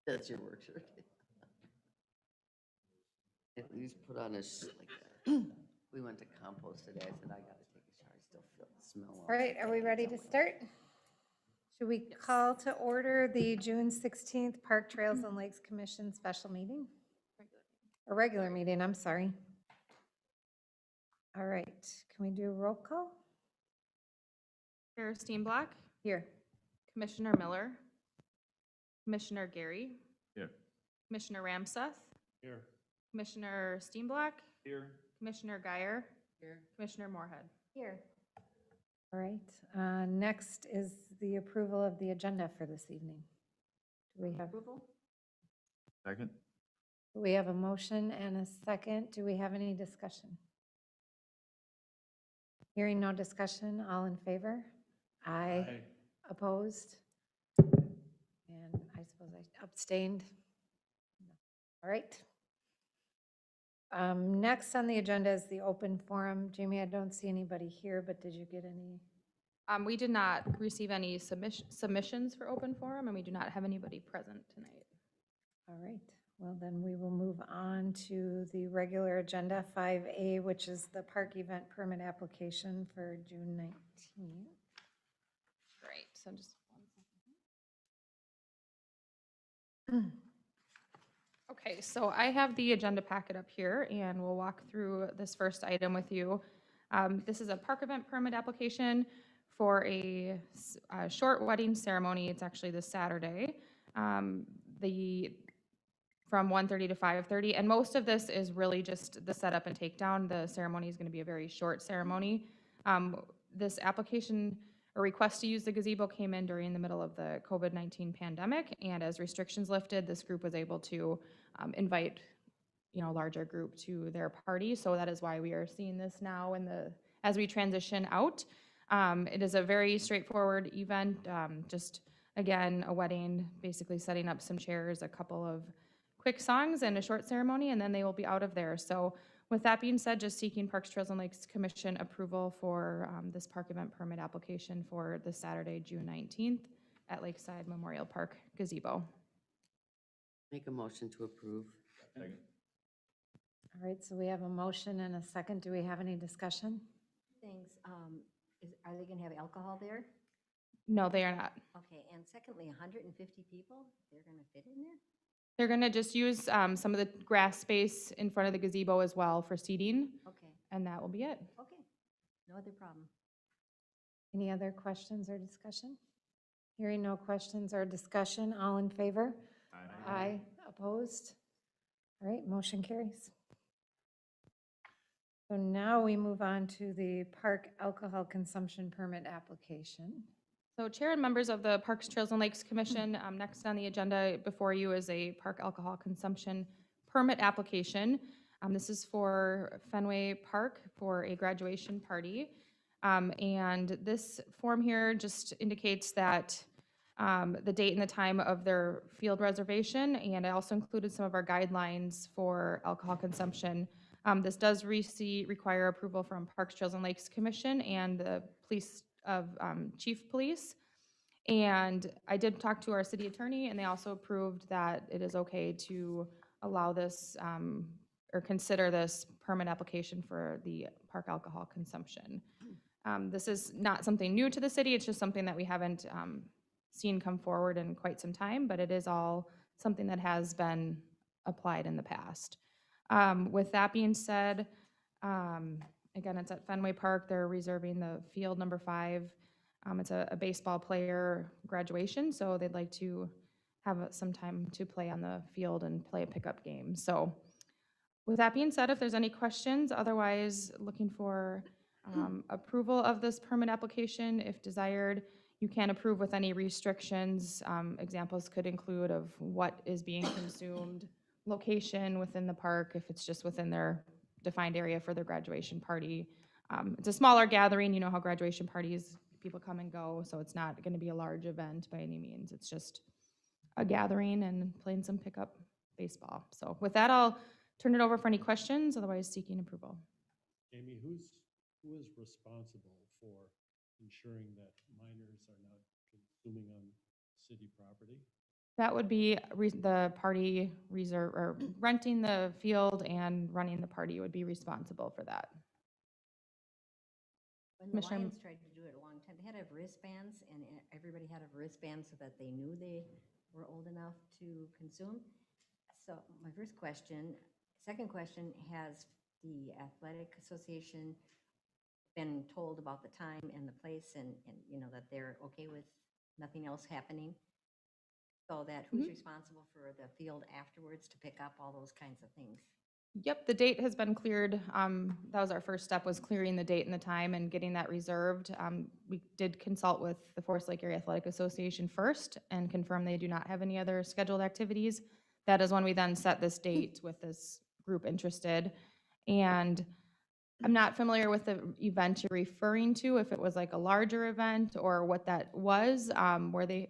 That's your work shirt. At least put on a like that. We went to compost today. I said, I gotta take a shower. I still feel the smell. All right, are we ready to start? Should we call to order the June 16th Park Trails and Lakes Commission special meeting? A regular meeting, I'm sorry. All right, can we do a roll call? Chair Steenblock, Here. Commissioner Miller, Commissioner Gary, Here. Commissioner Ramseth, Here. Commissioner Steenblock, Here. Commissioner Geyer, Here. Commissioner Moorhead. Here. All right, next is the approval of the agenda for this evening. Do we have approval? Second. We have a motion and a second. Do we have any discussion? Hearing no discussion, all in favor? Aye. Opposed? And I suppose I abstained. All right. Next on the agenda is the open forum. Jamie, I don't see anybody here, but did you get any? We did not receive any submissions for open forum, and we do not have anybody present tonight. All right, well then we will move on to the regular agenda 5A, which is the park event permit application for June 19th. Great, so just 1 second. Okay, so I have the agenda packet up here, and we'll walk through this first item with you. This is a park event permit application for a short wedding ceremony. It's actually this Saturday, from 1:30 to 5:30, and most of this is really just the setup and takedown. The ceremony is going to be a very short ceremony. This application or request to use the gazebo came in during the middle of the COVID-19 pandemic, and as restrictions lifted, this group was able to invite, a larger group to their party. So that is why we are seeing this now as we transition out. It is a very straightforward event, just again, a wedding, basically setting up some chairs, a couple of quick songs and a short ceremony, and then they will be out of there. So with that being said, just seeking Parks, Trails, and Lakes Commission approval for this park event permit application for this Saturday, June 19th at Lakeside Memorial Park gazebo. Make a motion to approve. Second. All right, so we have a motion and a second. Do we have any discussion? Things, are they gonna have alcohol there? No, they are not. Okay, and secondly, 150 people, they're gonna fit in there? They're gonna just use some of the grass space in front of the gazebo as well for seating, Okay, and that will be it. okay, no other problem. Any other questions or discussion? Hearing no questions or discussion, all in favor? Aye. Opposed? All right, motion carries. So now we move on to the park alcohol consumption permit application. So Chair and members of the Parks, Trails, and Lakes Commission, next on the agenda before you is a park alcohol consumption permit application. This is for Fenway Park for a graduation party. And this form here just indicates that the date and the time of their field reservation, and I also included some of our guidelines for alcohol consumption. This does require approval from Parks, Trails, and Lakes Commission and the police chief police. And I did talk to our city attorney, and they also approved that it is okay to allow this or consider this permit application for the park alcohol consumption. This is not something new to the city. It's just something that we haven't seen come forward in quite some time, but it is all something that has been applied in the past. With that being said, again, it's at Fenway Park. They're reserving the field number 5. It's a baseball player graduation, so they'd like to have some time to play on the field and play a pickup game. So with that being said, if there's any questions, otherwise looking for approval of this permit application if desired. You can approve with any restrictions. Examples could include of what is being consumed, location within the park, if it's just within their defined area for their graduation party. It's a smaller gathering. You know how graduation parties, people come and go, so it's not going to be a large event by any means. It's just a gathering and playing some pickup baseball. So with that, I'll turn it over for any questions, otherwise seeking approval. Amy, who is responsible for ensuring that minors are not consuming on city property? That would be the party reserve, or renting the field and running the party would be responsible for that. When the Commissioner- Lions tried to do it a long time, they had to have wristbands, and everybody had a wristband so that they knew they were old enough to consume. So my first question, second question, has the athletic association been told about the time and the place and you know, that they're okay with nothing else happening? So that who's responsible for the field afterwards to pick up all those kinds of things? Yep, the date has been cleared. That was our first step, was clearing the date and the time and getting that reserved. We did consult with the Forest Lake Area Athletic Association first and confirm they do not have any other scheduled activities. That is when we then set this date with this group interested. And I'm not familiar with the event you're referring to, if it was like a larger event or what that was, where they,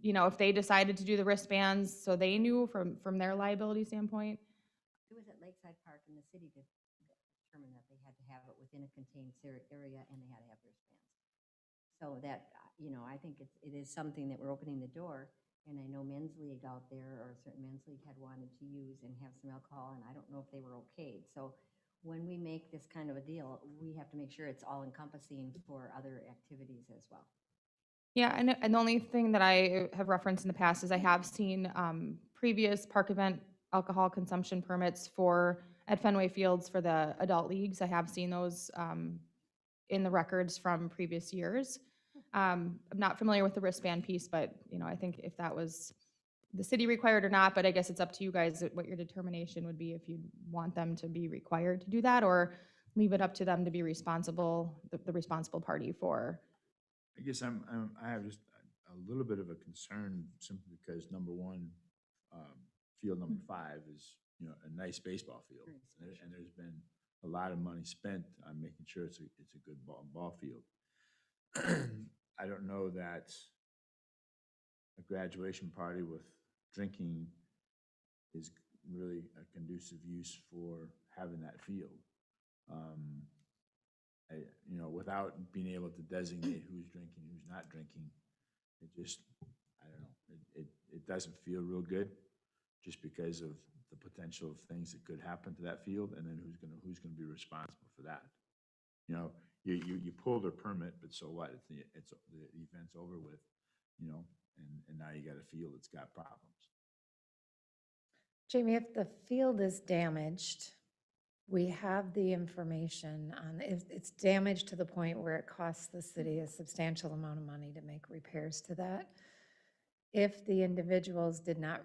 you know, if they decided to do the wristbands so they knew from their liability standpoint. It was at Lakeside Park, and the city determined that they had to have it within a contained area, and they had to have wristbands. So that, you know, I think it is something that we're opening the door, and I know Men's League out there, or a certain Men's League had wanted to use and have some alcohol, and I don't know if they were okayed. So when we make this kind of a deal, we have to make sure it's all encompassing for other activities as well. Yeah, and the only thing that I have referenced in the past is I have seen previous park event alcohol consumption permits at Fenway Fields for the adult leagues. I have seen those in the records from previous years. I'm not familiar with the wristband piece, but, you know, I think if that was the city required or not, but I guess it's up to you guys what your determination would be, if you want them to be required to do that, or leave it up to them to be responsible, the responsible party for. I guess I have just a little bit of a concern, simply because number one, field number 5 is, you know, a nice baseball field. And there's been a lot of money spent on making sure it's a good ball field. I don't know that a graduation party with drinking is really a conducive use for having that field. You know, without being able to designate who's drinking, who's not drinking, it just, I don't know, it doesn't feel real good, just because of the potential of things that could happen to that field, and then who's gonna be responsible for that? You know, you pull their permit, but so what? The event's over with, you know, and now you got a field that's got problems. Jamie, if the field is damaged, we have the information on, if it's damaged to the point where it costs the city a substantial amount of money to make repairs to that. If the individuals did not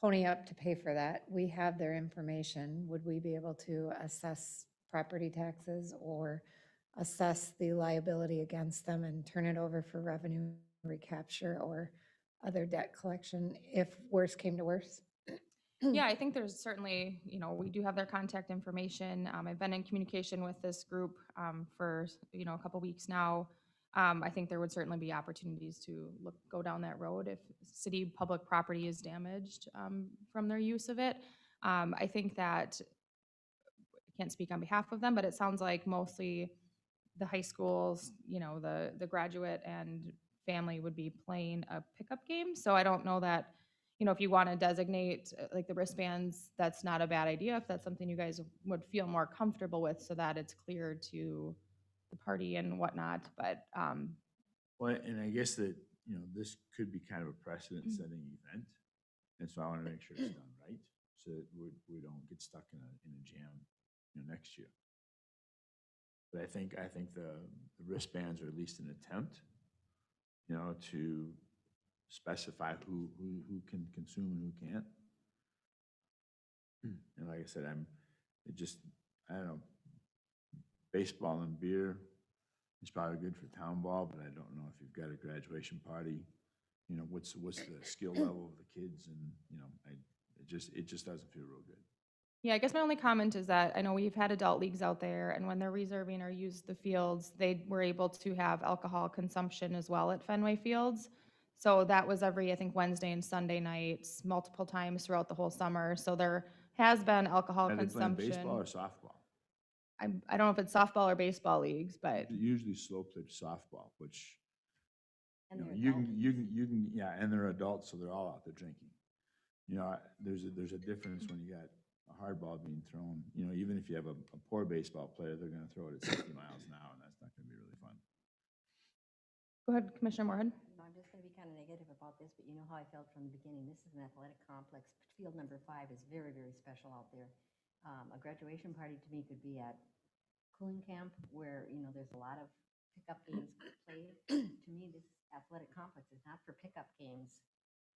pony up to pay for that, we have their information. Would we be able to assess property taxes or assess the liability against them and turn it over for revenue recapture or other debt collection if worse came to worse? Yeah, I think there's certainly, you know, we do have their contact information. I've been in communication with this group for, you know, a couple weeks now. I think there would certainly be opportunities to go down that road if city public property is damaged from their use of it. I think that, I can't speak on behalf of them, but it sounds like mostly the high schools, you know, the graduate and family would be playing a pickup game. So I don't know that, you know, if you want to designate like the wristbands, that's not a bad idea, if that's something you guys would feel more comfortable with, so that it's clear to the party and whatnot. But Well, and I guess that, you know, this could be kind of a precedent-setting event, and so I want to make sure it's done right, so that we don't get stuck in a jam, you know, next year. But I think the wristbands are at least an attempt, you know, to specify who can consume and who can't. And like I said, I don't know, baseball and beer is probably good for town ball, but I don't know if you've got a graduation party, you know, what's the skill level of the kids, and, you know, it just doesn't feel real good. yeah, I guess my only comment is that I know we've had adult leagues out there, and when they're reserving or use the fields, they were able to have alcohol consumption as well at Fenway Fields. So that was every, I think, Wednesday and Sunday nights, multiple times throughout the whole summer. So there has been alcohol Are they playing consumption. baseball or softball? I don't know if it's softball or baseball leagues, but Usually slow pitch softball, which And You know, they're you adult. can, yeah, and they're adults, so they're all out there drinking. You know, there's a difference when you got a hard ball being thrown. You know, even if you have a poor baseball player, they're gonna throw it at 60 miles an hour, and that's not gonna be really fun. Go ahead, Commissioner Moorhead. No, I'm just gonna be kind of negative about this, but you know how I felt from the beginning. This is an athletic complex. Field number 5 is very, very special out there. A graduation party to me could be at cooling camp where, you know, there's a lot of pickup games played. To me, this athletic complex is not for pickup games.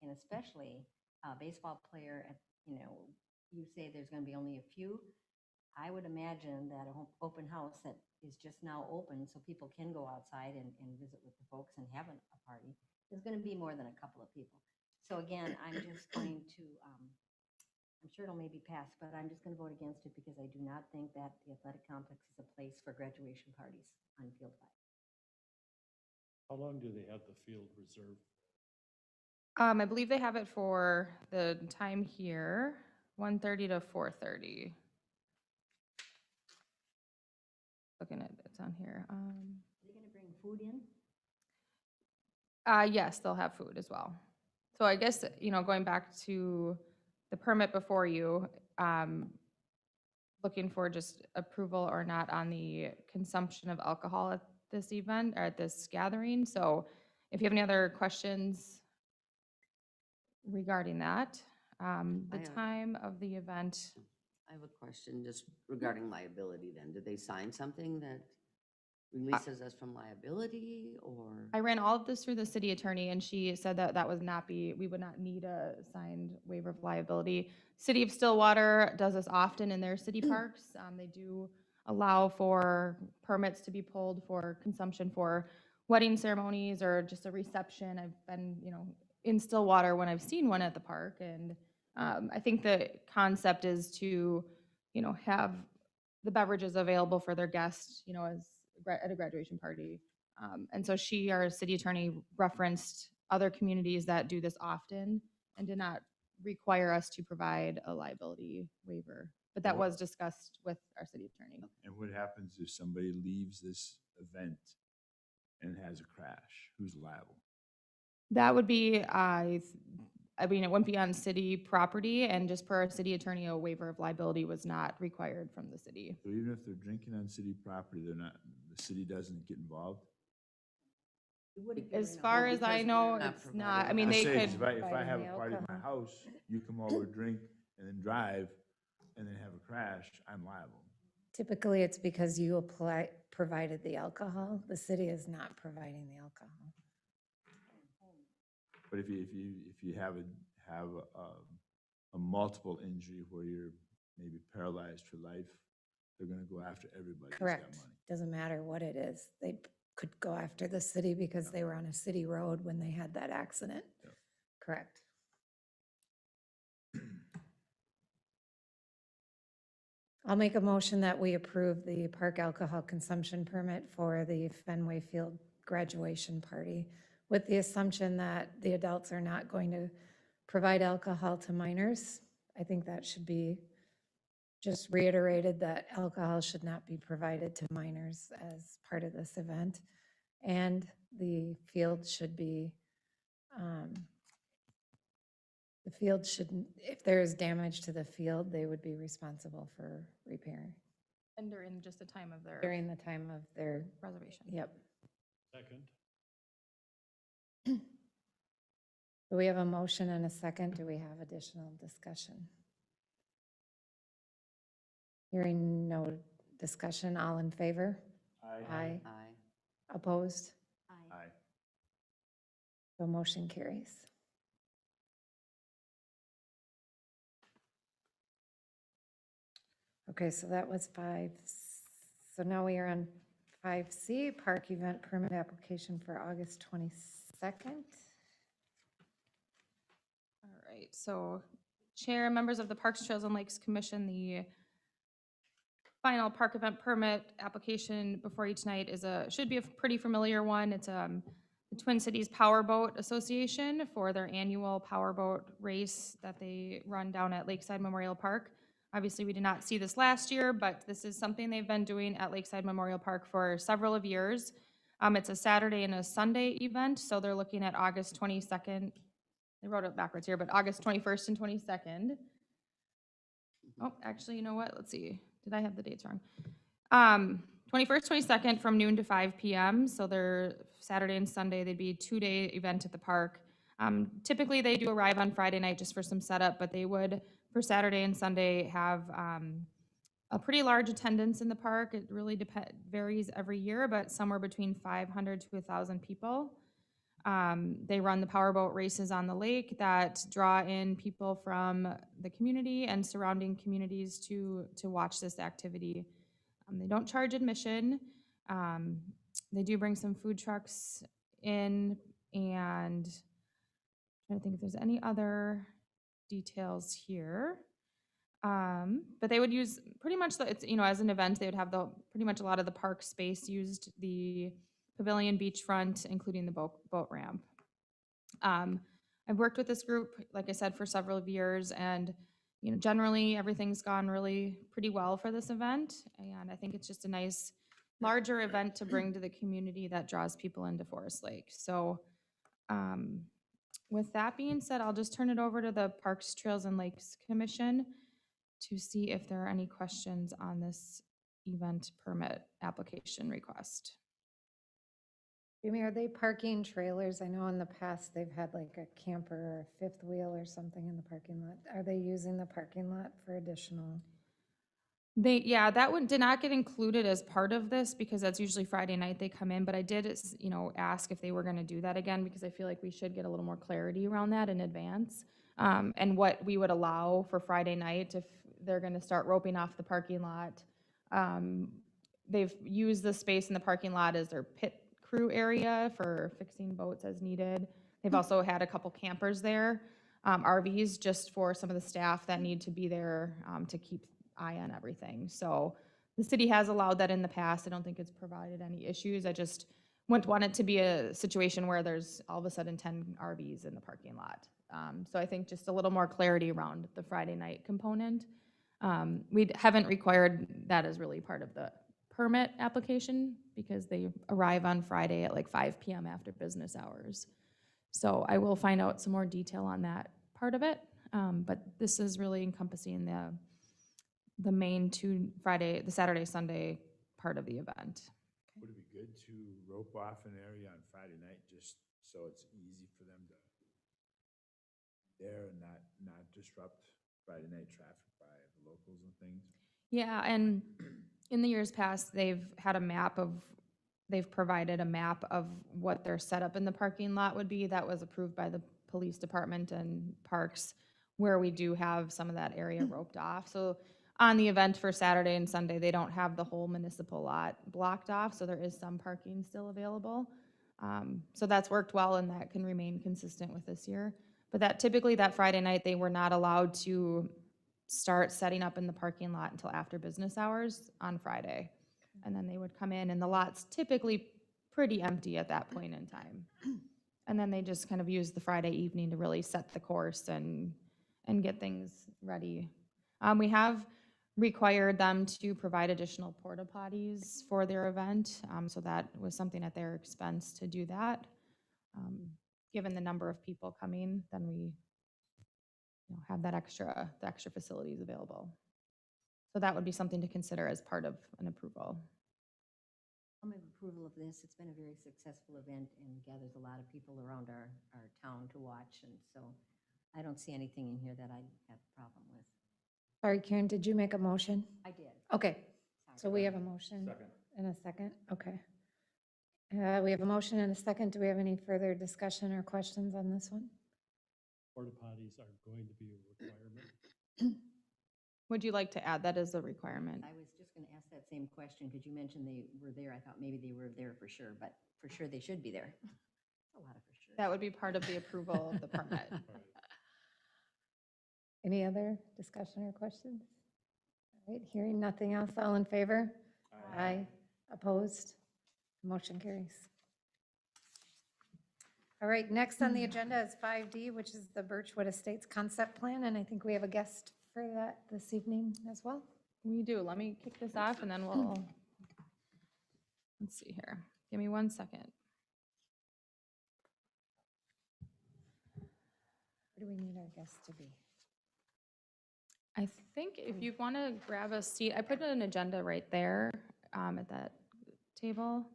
And especially a baseball player, you know, you say there's gonna be only a few. I would imagine that an open house that is just now open, so people can go outside and visit with the folks and have a party, is gonna be more than a couple of people. So again, I'm just going to, I'm sure it'll maybe pass, but I'm just gonna vote against it because I do not think that the athletic complex is a place for graduation parties on Field 5. How long do they have the field reserved? I believe they have it for the time here, 1:30 to 4:30. Looking at, it's on here. Are they gonna bring food in? Yes, they'll have food as well. So I guess, you know, going back to the permit before you, looking for just approval or not on the consumption of alcohol at this event or at this gathering. So if you have any other questions regarding that, the I have- time of the event. I have a question just regarding liability then. Did they sign something that releases us from liability or? I ran all of this through the city attorney, and she said that that would not be, we would not need a signed waiver of liability. City of Stillwater does this often in their city parks. They do allow for permits to be pulled for consumption for wedding ceremonies or just a reception. I've been, you know, in Stillwater when I've seen one at the park, and I think the concept is to, you know, have the beverages available for their guests, you know, as at a graduation party. And so she, our city attorney, referenced other communities that do this often and did not require us to provide a liability waiver. But that was discussed with our city attorney. And what happens if somebody leaves this event and has a crash? Who's liable? That would be, I mean, it wouldn't be on city property, and just per our city attorney, a waiver of liability was not required from the city. So even if they're drinking on city property, they're not, the city doesn't get involved? You would if you were As in a far home. as I because know, we're not it's not, I providing mean, that. they Just saying, could, 'cause if I have providing a the party at my alcohol. house, you come over, drink, and then drive, and then have a crash, I'm liable. Typically, it's because you provided the alcohol. The city is not providing the alcohol. But if you have a multiple injury where you're maybe paralyzed for life, they're gonna go after everybody that's got Correct. money. Doesn't matter what it is. They could go after the city because they were on a city road when they had that accident. Yep. Correct. I'll make a motion that we approve the park alcohol consumption permit for the Fenway Field graduation party with the assumption that the adults are not going to provide alcohol to minors. I think that should be just reiterated, that alcohol should not be provided to minors as part of this event. And the field should be, the field shouldn't, if there is damage to the field, they would be responsible for repairing and during just the time of their during the time of their, reservation. yep. Second? Do we have a motion and a second? Do we have additional discussion? Hearing no discussion, all in favor? Aye. Aye. Opposed? Aye. Aye. The motion carries. Okay, so that was 5. So now we are on 5C, park event permit application for August 22nd. All right, so Chair, members of the Parks, Trails, and Lakes Commission, the final park event permit application before you tonight is should be a pretty familiar one. It's the Twin Cities Powerboat Association for their annual powerboat race that they run down at Lakeside Memorial Park. Obviously, we did not see this last year, but this is something they've been doing at Lakeside Memorial Park for several of years. It's a Saturday and a Sunday event, so they're looking at August 22nd. They wrote it backwards here, but August 21st and 22nd. Oh, actually, you know what? Let's see. Did I have the dates wrong? 21st, 22nd from noon to 5 p.m. So they're Saturday and Sunday. They'd be a 2-day event at the park. Typically, they do arrive on Friday night just for some setup, but they would, for Saturday and Sunday, have a pretty large attendance in the park. It really varies every year, but somewhere between 500 to 1,000 people. They run the powerboat races on the lake that draw in people from the community and surrounding communities to watch this activity. They don't charge admission. They do bring some food trucks in, and I'm trying to think if there's any other details here. But they would use pretty much as an event, they would have pretty much a lot of the park space used, the pavilion, beachfront, including the boat ramp. I've worked with this group, like I said, for several years, and generally everything's gone really pretty well for this event. And I think it's just a nice, larger event to bring to the community that draws people into Forest Lake. So, with that being said, I'll just turn it over to the Parks, Trails, and Lakes Commission to see if there are any questions on this event permit application request. Jamie, are they parking trailers? I know in the past they've had like a camper or a fifth wheel or something in the parking lot. Are they using the parking lot for additional? That did not get included as part of this because that's usually Friday night they come in, but I did, ask if they were gonna do that again because I feel like we should get a little more clarity around that in advance. And what we would allow for Friday night if they're gonna start roping off the parking lot. They've used the space in the parking lot as their pit crew area for fixing boats as needed. They've also had a couple campers there, RVs just for some of the staff that need to be there to keep eye on everything. So the city has allowed that in the past. I don't think it's provided any issues. I just wouldn't want it to be a situation where there's all of a sudden 10 RVs in the parking lot. So I think just a little more clarity around the Friday night component. We haven't required that as really part of the permit application because they arrive on Friday at like 5 p.m. after business hours. So I will find out some more detail on that part of it. But this is really encompassing the main the Saturday, Sunday part of the event. Would it be good to rope off an area on Friday night just so it's easy for them to there and not disrupt Friday night traffic by the locals and things? Yeah, and in the years past, they've provided a map of what their setup in the parking lot would be. That was approved by the police department and parks, where we do have some of that area roped off. So on the event for Saturday and Sunday, they don't have the whole municipal lot blocked off, so there is some parking still available. So that's worked well, and that can remain consistent with this year. But typically that Friday night, they were not allowed to start setting up in the parking lot until after business hours on Friday. And then they would come in, and the lot's typically pretty empty at that point in time. And then they just kind of use the Friday evening to really set the course and get things ready. We have required them to provide additional porta potties for their event. So that was something at their expense to do that. Given the number of people coming, then we have the extra facilities available. So that would be something to consider as part of an approval. I'll move approval of this. It's been a very successful event and gathers a lot of people around our town to watch. And so I don't see anything in here that I have a problem with. Sorry, Karen, did you make a motion? I did. Okay, so Sorry. we have a motion Second. and a second, okay. We have a motion and a second. Do we have any further discussion or questions on this one? Porta potties are going to be a requirement. Would you like to add that as a requirement? I was just going to ask that same question because you mentioned they were there. I thought maybe they were there for sure, but for sure they should be there. A lot of for sure. That would be part of the approval of the permit. Any other discussion or questions? All right, hearing nothing else, all in favor? Aye. Opposed? Motion carries. All right, next on the agenda is 5D, which is the Birchwood Estates Concept Plan, and I think we have a guest for that this evening as well. We do. Let me kick this off and then let's see here. Give me 1 second. Where do we need our guests to be? I think if you want to grab a seat, I put an agenda right there at that table.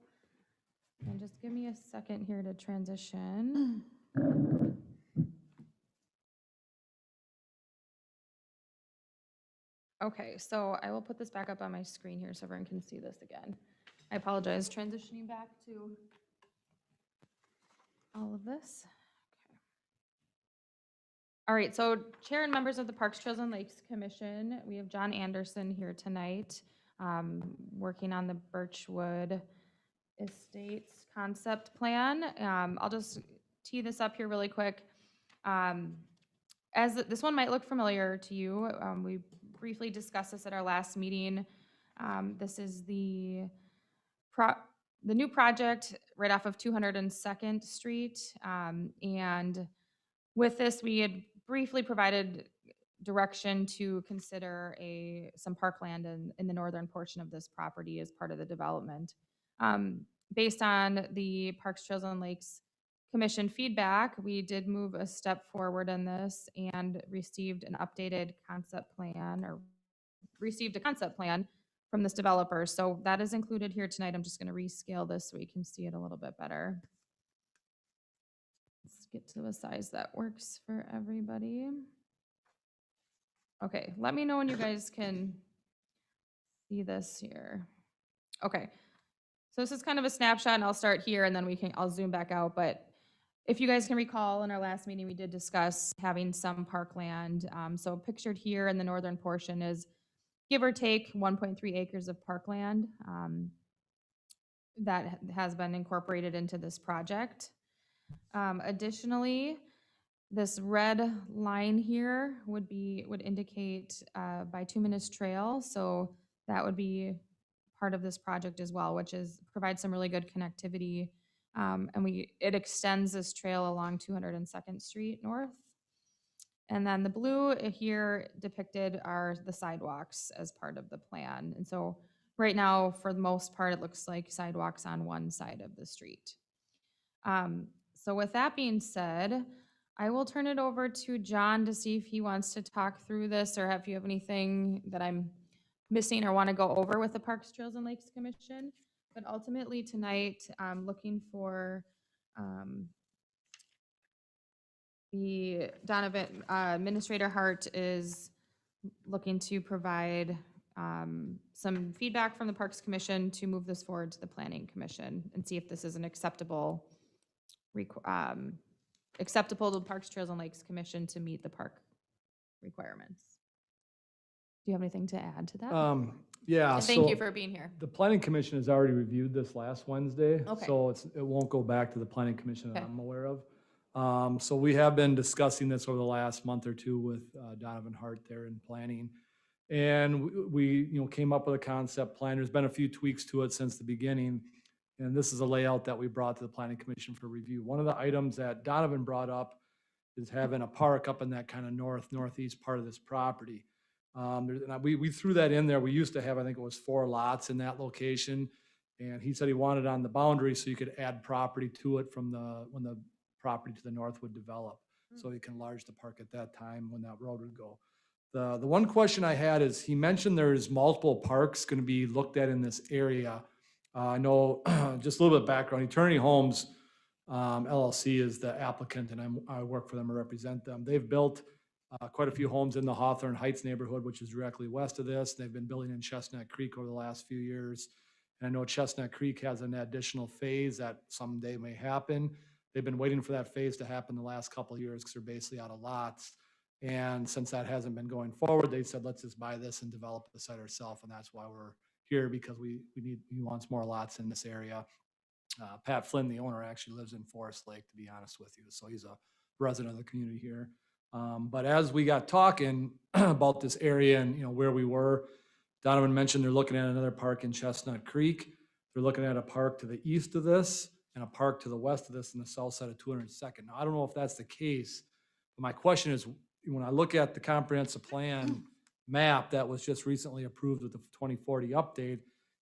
And just give me a second here to transition. Okay, so I will put this back up on my screen here so everyone can see this again. I apologize, transitioning back to all of this. Okay. All right, so Chair and members of the Parks, Trails, and Lakes Commission, we have John Anderson here tonight, working on the Birchwood Estates concept plan. I'll just tee this up here really quick. As this one might look familiar to you, we briefly discussed this at our last meeting. This is the new project right off of 202nd Street. And with this, we had briefly provided direction to consider some parkland in the northern portion of this property as part of the development. Based on the Parks, Trails, and Lakes Commission feedback, we did move a step forward in this and received an updated concept plan, or received a concept plan from this developer. So that is included here tonight. I'm just going to rescale this so we can see it a little bit better. Let's get to a size that works for everybody. Okay, let me know when you guys can see this here. Okay, so this is kind of a snapshot, and I'll start here, and then I'll zoom back out. But if you guys can recall, in our last meeting, we did discuss having some parkland. So pictured here in the northern portion is, give or take, 1.3 acres of parkland that has been incorporated into this project. Additionally, this red line here would indicate bituminous trail. So that would be part of this project as well, which provides some really good connectivity. And it extends this trail along 202nd Street North. And then the blue here depicted are the sidewalks as part of the plan. And so right now, for the most part, it looks like sidewalks on one side of the street. So with that being said, I will turn it over to John to see if he wants to talk through this, or if you have anything that I'm missing or want to go over with the Parks, Trails, and Lakes Commission. But ultimately tonight, I'm looking for the Donovan, Administrator Hart is looking to provide some feedback from the Parks Commission to move this forward to the Planning Commission and see if this is an acceptable to the Parks, Trails, and Lakes Commission to meet the park requirements. Do you have anything to add to that? Yeah. And thank you for being here. The Planning Commission has already reviewed this last Wednesday. Okay. So it won't go back to the Planning Commission that Okay. I'm aware of. So we have been discussing this over the last month or two with Donovan Hart there in planning. And we came up with a concept plan. There's been a few tweaks to it since the beginning. And this is a layout that we brought to the Planning Commission for review. One of the items that Donovan brought up is having a park up in that kind of northeast part of this property. We threw that in there. We used to have, I think it was 4 lots in that location. And he said he wanted it on the boundary so you could add property to it from when the property to the north would develop. So he can enlarge the park at that time when that road would go. The one question I had is, he mentioned there's multiple parks going to be looked at in this area. I know, just a little bit of background, Eternity Homes LLC is the applicant, and I work for them or represent them. They've built quite a few homes in the Hawthorne Heights neighborhood, which is directly west of this. They've been building in Chestnut Creek over the last few years. And I know Chestnut Creek has an additional phase that someday may happen. They've been waiting for that phase to happen the last couple of years because they're basically out of lots. And since that hasn't been going forward, they said, let's just buy this and develop the site ourselves. And that's why we're here, because he wants more lots in this area. Pat Flynn, the owner, actually lives in Forest Lake, to be honest with you. So he's a resident of the community here. But as we got talking about this area and where we were, Donovan mentioned they're looking at another park in Chestnut Creek. They're looking at a park to the east of this and a park to the west of this in the south side of 202nd. Now, I don't know if that's the case, but my question is, when I look at the comprehensive plan map that was just recently approved with the 2040 update,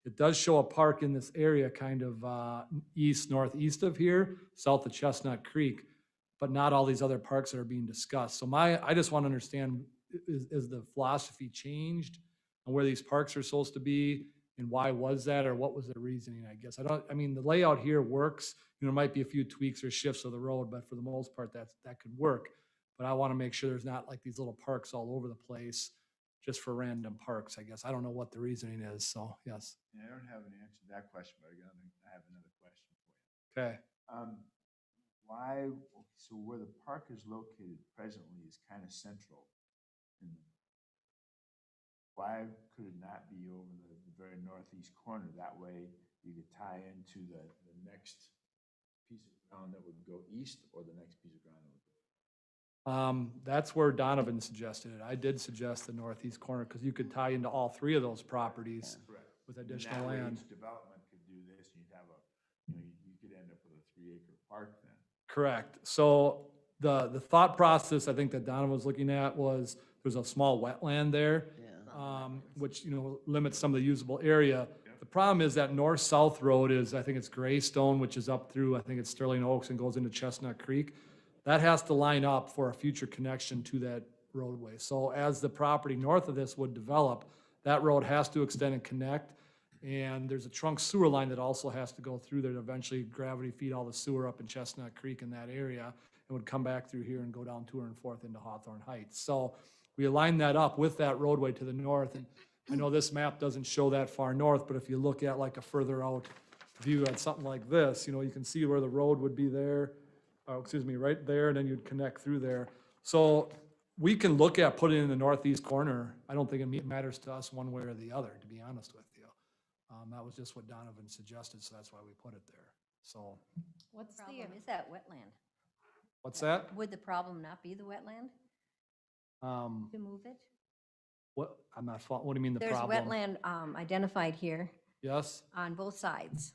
it does show a park in this area kind of northeast of here, south of Chestnut Creek, but not all these other parks that are being discussed. So I just want to understand, is the philosophy changed on where these parks are supposed to be? And why was that, or what was the reasoning, I guess? I mean, the layout here works. There might be a few tweaks or shifts of the road, but for the most part, that could work. But I want to make sure there's not like these little parks all over the place just for random parks, I guess. I don't know what the reasoning is, so, yes. Yeah, I don't have an answer to that question, but I have another question for you. Okay. Why, so where the park is located presently is kind of central. And why could it not be over the very northeast corner? That way you could tie into the next piece of ground that would go east, or the next piece of ground that would go. That's where Donovan suggested it. I did suggest the northeast corner because you could tie into all three of those properties Correct. with And additional that way land. each development could do this, and you'd have you could end up with a 3-acre park then. Correct. So the thought process I think that Donovan was looking at was there's a small wetland there, which, limits some of the usable area. The problem is that north-south road is, I think it's Greystone, which is up through, I think it's Sterling Oaks and goes into Chestnut Creek. That has to line up for a future connection to that roadway. So as the property north of this would develop, that road has to extend and connect. And there's a trunk sewer line that also has to go through there to eventually gravity feed all the sewer up in Chestnut Creek in that area, and would come back through here and go down 204th into Hawthorne Heights. So we aligned that up with that roadway to the north. And I know this map doesn't show that far north, but if you look at like a further out view at something like this, you can see where the road would be there, right there, and then you'd connect through there. So we can look at putting it in the northeast corner. I don't think it matters to us one way or the other, to be honest with you. That was just what Donovan suggested, so that's why we put it there. So, What's the, Problem is that wetland. what's that? Would the problem not be the wetland to move it? I'm not, what do you mean the There's problem? wetland identified here Yes? on both sides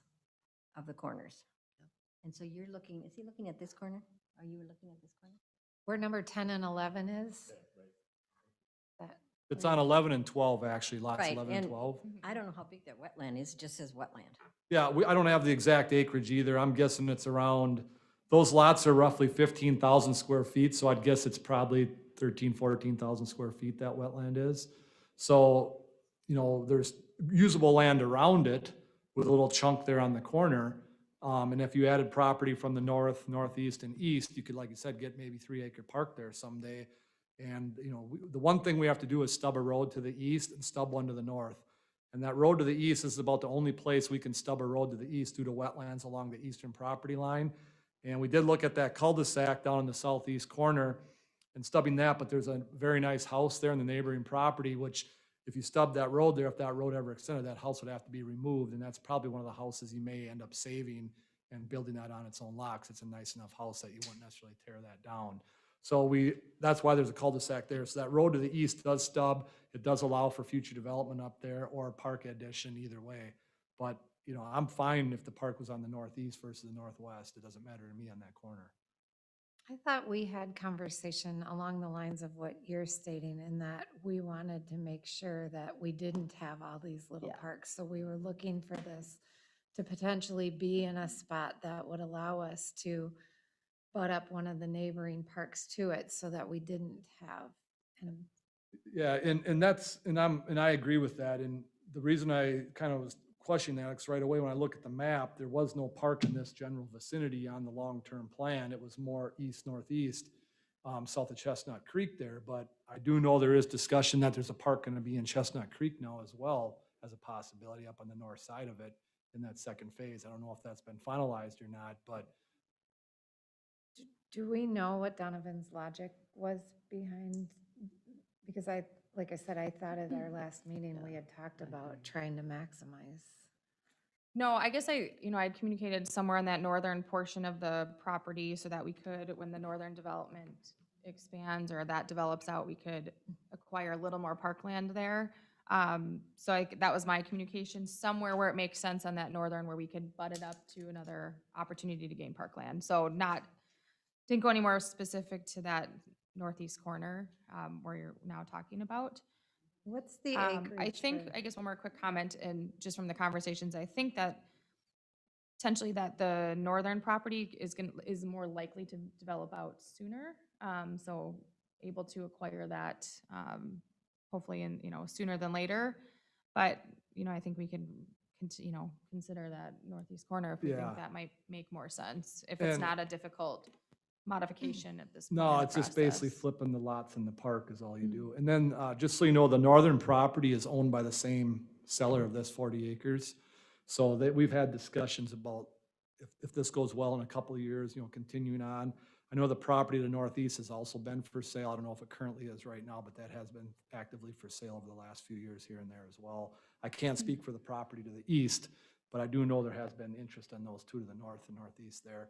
of the corners. And so you're looking, is he looking at this corner? Are you looking at this corner? where number 10 and 11 is? That, It's on 11 and 12, actually, lots Right, 11 and and 12. I don't know how big that wetland is, it just says wetland. Yeah, I don't have the exact acreage either. I'm guessing it's around, those lots are roughly 15,000 square feet, so I'd guess it's probably 14,000 square feet that wetland is. So, there's usable land around it with a little chunk there on the corner. And if you added property from the north, northeast, and east, you could, like you said, get maybe 3-acre park there someday. And, the one thing we have to do is stub a road to the east and stub one to the north. And that road to the east is about the only place we can stub a road to the east due to wetlands along the eastern property line. And we did look at that cul-de-sac down in the southeast corner and stubbing that, but there's a very nice house there in the neighboring property, which if you stub that road there, if that road ever extended, that house would have to be removed. And that's probably one of the houses you may end up saving and building that on its own lot, 'cause it's a nice enough house that you wouldn't necessarily tear that down. So that's why there's a cul-de-sac there. So that road to the east does stub. It does allow for future development up there or a park addition either way. But, I'm fine if the park was on the northeast versus the northwest. It doesn't matter to me on that corner. I thought we had conversation along the lines of what you're stating, in that we wanted to make sure that we didn't have all these little Yeah. parks. So we were looking for this to potentially be in a spot that would allow us to butt up one of the neighboring parks to it, so that we didn't have, and Yeah, and I agree with that. And the reason I kind of was questioning that, because right away when I look at the map, there was no park in this general vicinity on the long-term plan. It was more east-northeast, south of Chestnut Creek there. But I do know there is discussion that there's a park going to be in Chestnut Creek now as well as a possibility up on the north side of it in that second phase. I don't know if that's been finalized or not, but do we know what Donovan's logic was behind? Because like I said, I thought at our last meeting, we had talked about trying to maximize. No, I guess I communicated somewhere in that northern portion of the property so that we could, when the northern development expands or that develops out, we could acquire a little more parkland there. So that was my communication, somewhere where it makes sense on that northern, where we could butt it up to another opportunity to gain parkland. So didn't go any more specific to that northeast corner where you're now talking about. What's the I acreage think, for? I guess one more quick comment, and just from the conversations, I think that potentially that the northern property is more likely to develop out sooner. So able to acquire that, hopefully in, sooner than later. But, I think we can, consider that northeast corner if we Yeah. think that might make more sense, if it's And- not a difficult modification at this point in No, the it's just basically process. flipping the lots in the park is all you do. And then, just so you know, the northern property is owned by the same seller of this 40 acres. So that we've had discussions about if this goes well in a couple of years, continuing on. I know the property to the northeast has also been for sale. I don't know if it currently is right now, but that has been actively for sale over the last few years here and there as well. I can't speak for the property to the east, but I do know there has been interest in those two to the north and northeast there.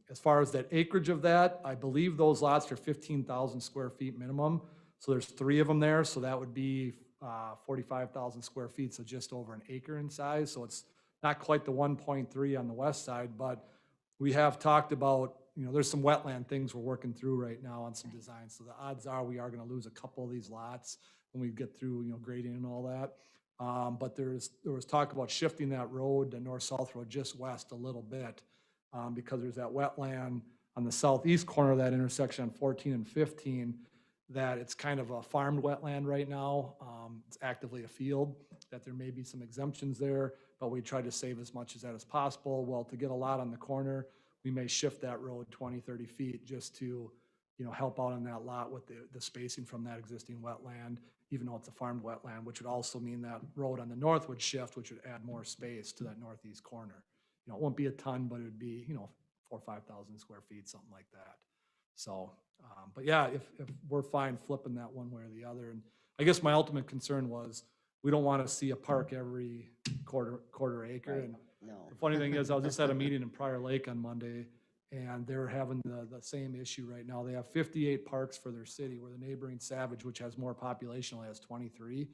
As far as that acreage of that, I believe those lots are 15,000 square feet minimum. So there's 3 of them there, so that would be 45,000 square feet, so just over an acre in size. So it's not quite the 1.3 on the west side, but we have talked about, there's some wetland things we're working through right now on some designs. So the odds are we are gonna lose a couple of these lots when we get through, grading and all that. But there was talk about shifting that road, the north-south road, just west a little bit. Because there's that wetland on the southeast corner of that intersection on 14 and 15, that it's kind of a farmed wetland right now. It's actively a field, that there may be some exemptions there, but we try to save as much of that as possible. Well, to get a lot on the corner, we may shift that road 20, 30 feet just to, help out on that lot with the spacing from that existing wetland, even though it's a farmed wetland, which would also mean that road on the north would shift, which would add more space to that northeast corner. It won't be a ton, but it would be, 4,000 or 5,000 square feet, something like that. So, but yeah, if we're fine flipping that one way or the other. And I guess my ultimate concern was, we don't want to see a park every quarter acre. Right. And No. the funny thing is, I was just at a meeting in Prior Lake on Monday, and they're having the same issue right now. They have 58 parks for their city, where the neighboring Savage, which has more population, only has 23.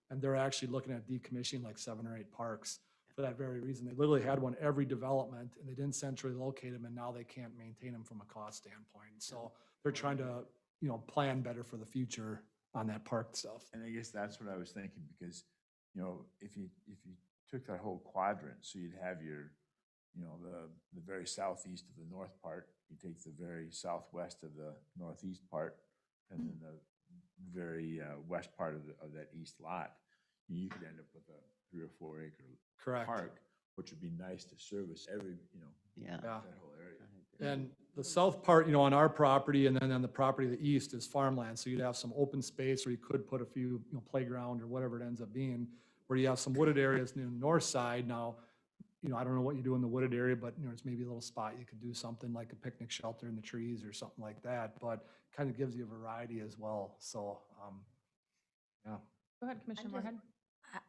And they're actually looking at decommissioning like 7 or 8 parks for that very reason. They literally had one every development, and they didn't centrally locate them, and now they can't maintain them from a cost standpoint. So they're trying to, plan better for the future on that park stuff. And I guess that's what I was thinking, because, if you took that whole quadrant, so you'd have your, the very southeast of the north part, you take the very southwest of the northeast part, and then the very west part of that east lot, you could end up with a 3 or 4 acre Correct. park, which would be nice to service every, Yeah. Yeah. that whole area. And the south part, on our property, and then on the property to the east is farmland. So you'd have some open space, or you could put a few, playground or whatever it ends up being, where you have some wooded areas in the north side. Now, I don't know what you do in the wooded area, but, there's maybe a little spot you could do something like a picnic shelter in the trees or something like that, but kind of gives you a variety as well. So, yeah. Go ahead, Commissioner Moorhead.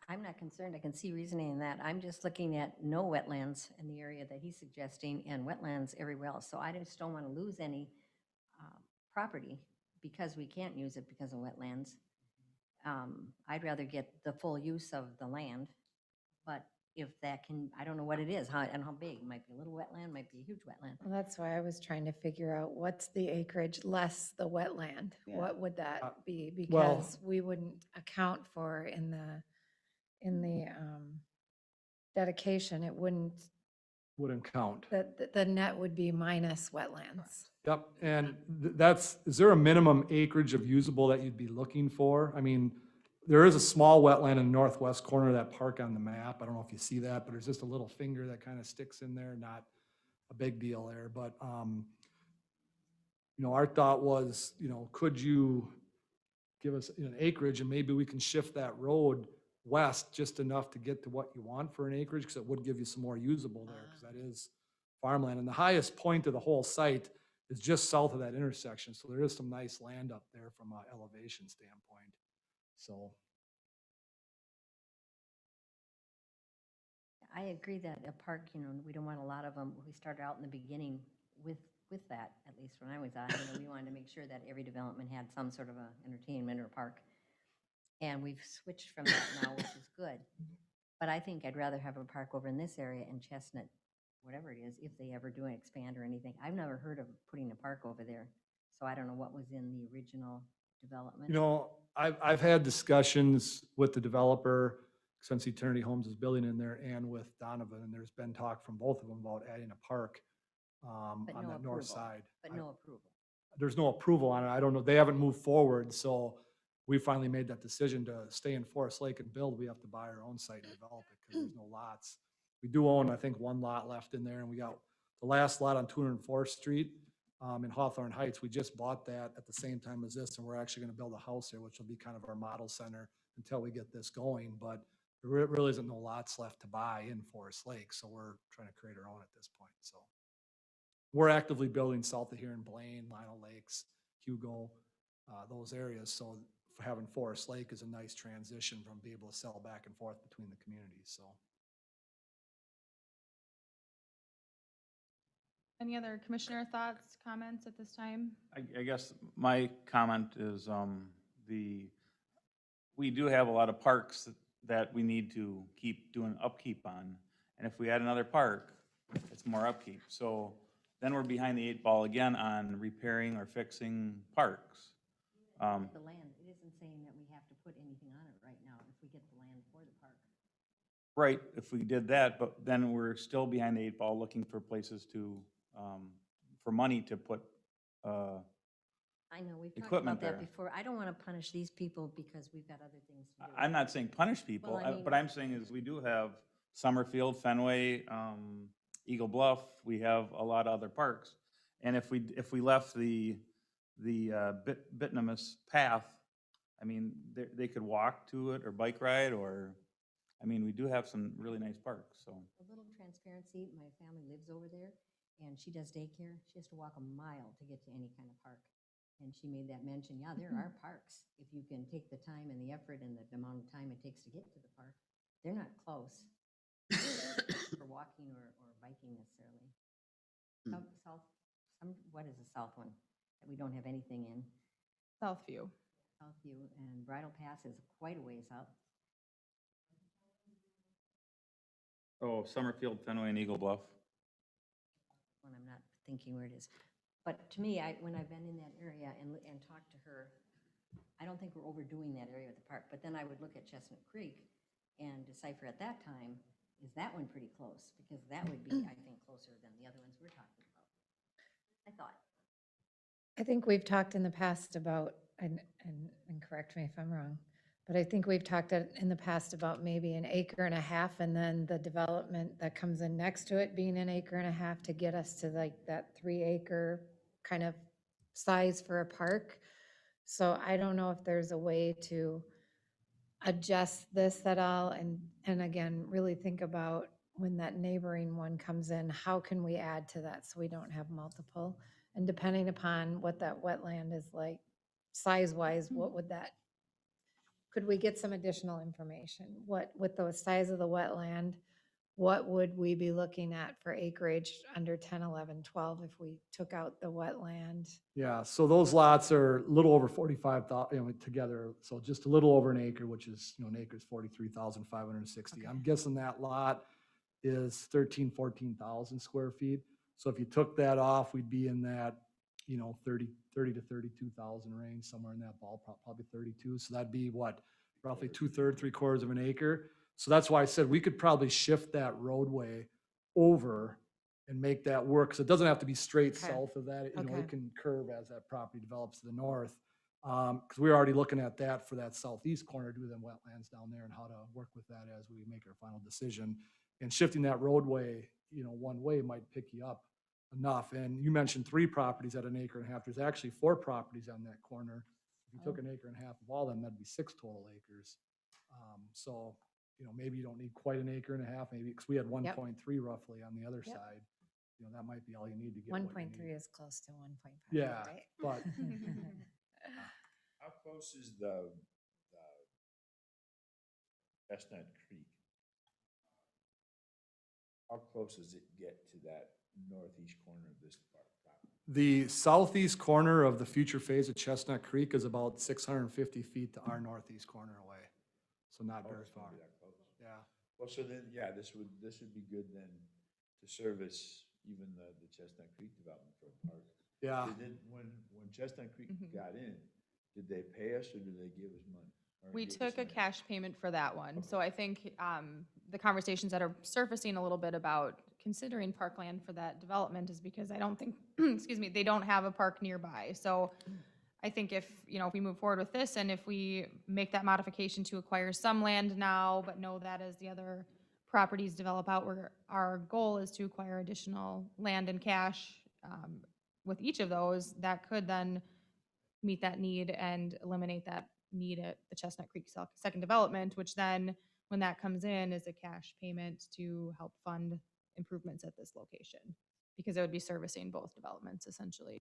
I'm not concerned. I can see reasoning in that. I'm just looking at no wetlands in the area that he's suggesting and wetlands everywhere else. So I just don't want to lose any property because we can't use it because of wetlands. I'd rather get the full use of the land, but if that can, I don't know what it is, and how big. It might be a little wetland, might be a huge wetland. Well, that's why I was trying to figure out what's the acreage less the wetland? Yeah. What would that be? well- Because we wouldn't account for in the dedication, it wouldn't, Wouldn't count. the net would be minus wetlands. Yep, and is there a minimum acreage of usable that you'd be looking for? I mean, there is a small wetland in the northwest corner of that park on the map. I don't know if you see that, but there's just a little finger that kind of sticks in there, not a big deal there, but, our thought was, could you give us an acreage, and maybe we can shift that road west just enough to get to what you want for an acreage, because it would give you some more usable there, because that is farmland. And the highest point of the whole site is just south of that intersection, so there is some nice land up there from an elevation standpoint. So, I agree that a park, we don't want a lot of them. We started out in the beginning with that, at least when I was on. We wanted to make sure that every development had some sort of a entertainment or park. And we've switched from that now, which is good. But I think I'd rather have a park over in this area in Chestnut, whatever it is, if they ever do expand or anything. I've never heard of putting a park over there. So I don't know what was in the original development? You know, I've had discussions with the developer since Eternity Homes is building in there and with Donovan, and there's been talk from both of them about adding a park on But that no north approval. side. But I- no approval. There's no approval on it. I don't know. They haven't moved forward, so we finally made that decision to stay in Forest Lake and build. We have to buy our own site and develop it because there's no lots. We do own, I think, one lot left in there, and we got the last lot on 204th Street in Hawthorne Heights. We just bought that at the same time as this, and we're actually going to build a house there, which will be kind of our model center until we get this going. But there really isn't no lots left to buy in Forest Lake, so we're trying to create our own at this point. So we're actively building south of here in Blaine, Lionel Lakes, Hugo, those areas. So having Forest Lake is a nice transition from being able to sell back and forth between the communities. So. Any other commissioner thoughts, comments at this time? I guess my comment is, we do have a lot of parks that we need to keep doing upkeep on. And if we add another park, it's more upkeep. So then we're behind the 8 ball again on repairing or fixing parks. The land, it isn't saying that we have to put anything on it right now if we get the land for the park. Right, if we did that, but then we're still behind the 8 ball looking for places to, for money to put, I know, we've talked Equipment about that there. before. I don't want to punish these people because we've got other things to do. I'm not saying punish people, Well, I mean- but I'm saying is we do have Summerfield, Fenway, Eagle Bluff, we have a lot of other parks. And if we left the bituminous path, I mean, they could walk to it or bike ride, or, I mean, we do have some really nice parks, so. A little transparency, my family lives over there and she does daycare. She has to walk a mile to get to any kind of park. And she made that mention, yeah, there are parks. If you can take the time and the effort and the amount of time it takes to get to the park, they're not close for walking or biking necessarily. What is the south one that we don't have anything in? Southview. Southview, and Bridle Pass is quite a ways out. Oh, Summerfield, Fenway, and Eagle Bluff. When I'm not thinking where it is. But to me, when I've been in that area and talked to her, I don't think we're overdoing that area with the park. But then I would look at Chestnut Creek and decipher at that time, is that one pretty close? Because that would be, I think, closer than the other ones we're talking about. I thought. I think we've talked in the past about, and correct me if I'm wrong, but I think we've talked in the past about maybe 1.5 acres and then the development that comes in next to it being 1.5 acres to get us to like that 3-acre kind of size for a park. So I don't know if there's a way to adjust this at all and again, really think about when that neighboring one comes in, how can we add to that so we don't have multiple? And depending upon what that wetland is like, size-wise, what would that, could we get some additional information? What, with the size of the wetland, what would we be looking at for acreage under 10, 11, 12 if we took out the wetland? Yeah, so those lots are a little over 45,000, together, so just a little over 1 acre, which is, an acre is 43,560. Okay. I'm guessing that lot is 14,000 square feet. So if you took that off, we'd be in that, 30 to 32,000 range, somewhere in that ball, probably 32. So that'd be what, roughly 2/3, 3/4 of an acre. So that's why I said we could probably shift that roadway over and make that work. So it doesn't have to be straight Okay. south of that. Okay. It can curve as that property develops to the north. Because we're already looking at that for that southeast corner due to the wetlands down there and how to work with that as we make our final decision. And shifting that roadway, one way might pick you up enough. And you mentioned 3 properties at 1.5 acres. There's actually 4 properties on that corner. If you took 1.5 acres of all of them, that'd be 6 total acres. So, maybe you don't need quite 1.5 acres, maybe, because we had 1.3 roughly on the other Yep. side. That might be all you need to get. what you 1.3 need. is close to 1.5, Yeah, right? but How close is the Chestnut Creek? How close does it get to that northeast corner of this park property? the southeast corner of the future phase of Chestnut Creek is about 650 feet to our northeast corner away. So not Oh, very it's gonna far. be that close. Yeah. Well, so then, yeah, this would be good then to service even the Chestnut Creek development for a park. Yeah. When Chestnut Creek Mhm. got in, Did they pay us or did they give us money? Or We give us took a money? cash payment for that one. So I think the conversations that are surfacing a little bit about considering parkland for that development is because I don't think, excuse me, they don't have a park nearby. So I think if, if we move forward with this and if we make that modification to acquire some land now, but know that as the other properties develop out, where our goal is to acquire additional land and cash with each of those, that could then meet that need and eliminate that need at the Chestnut Creek second development, which then, when that comes in, is a cash payment to help fund improvements at this location, because it would be servicing both developments essentially.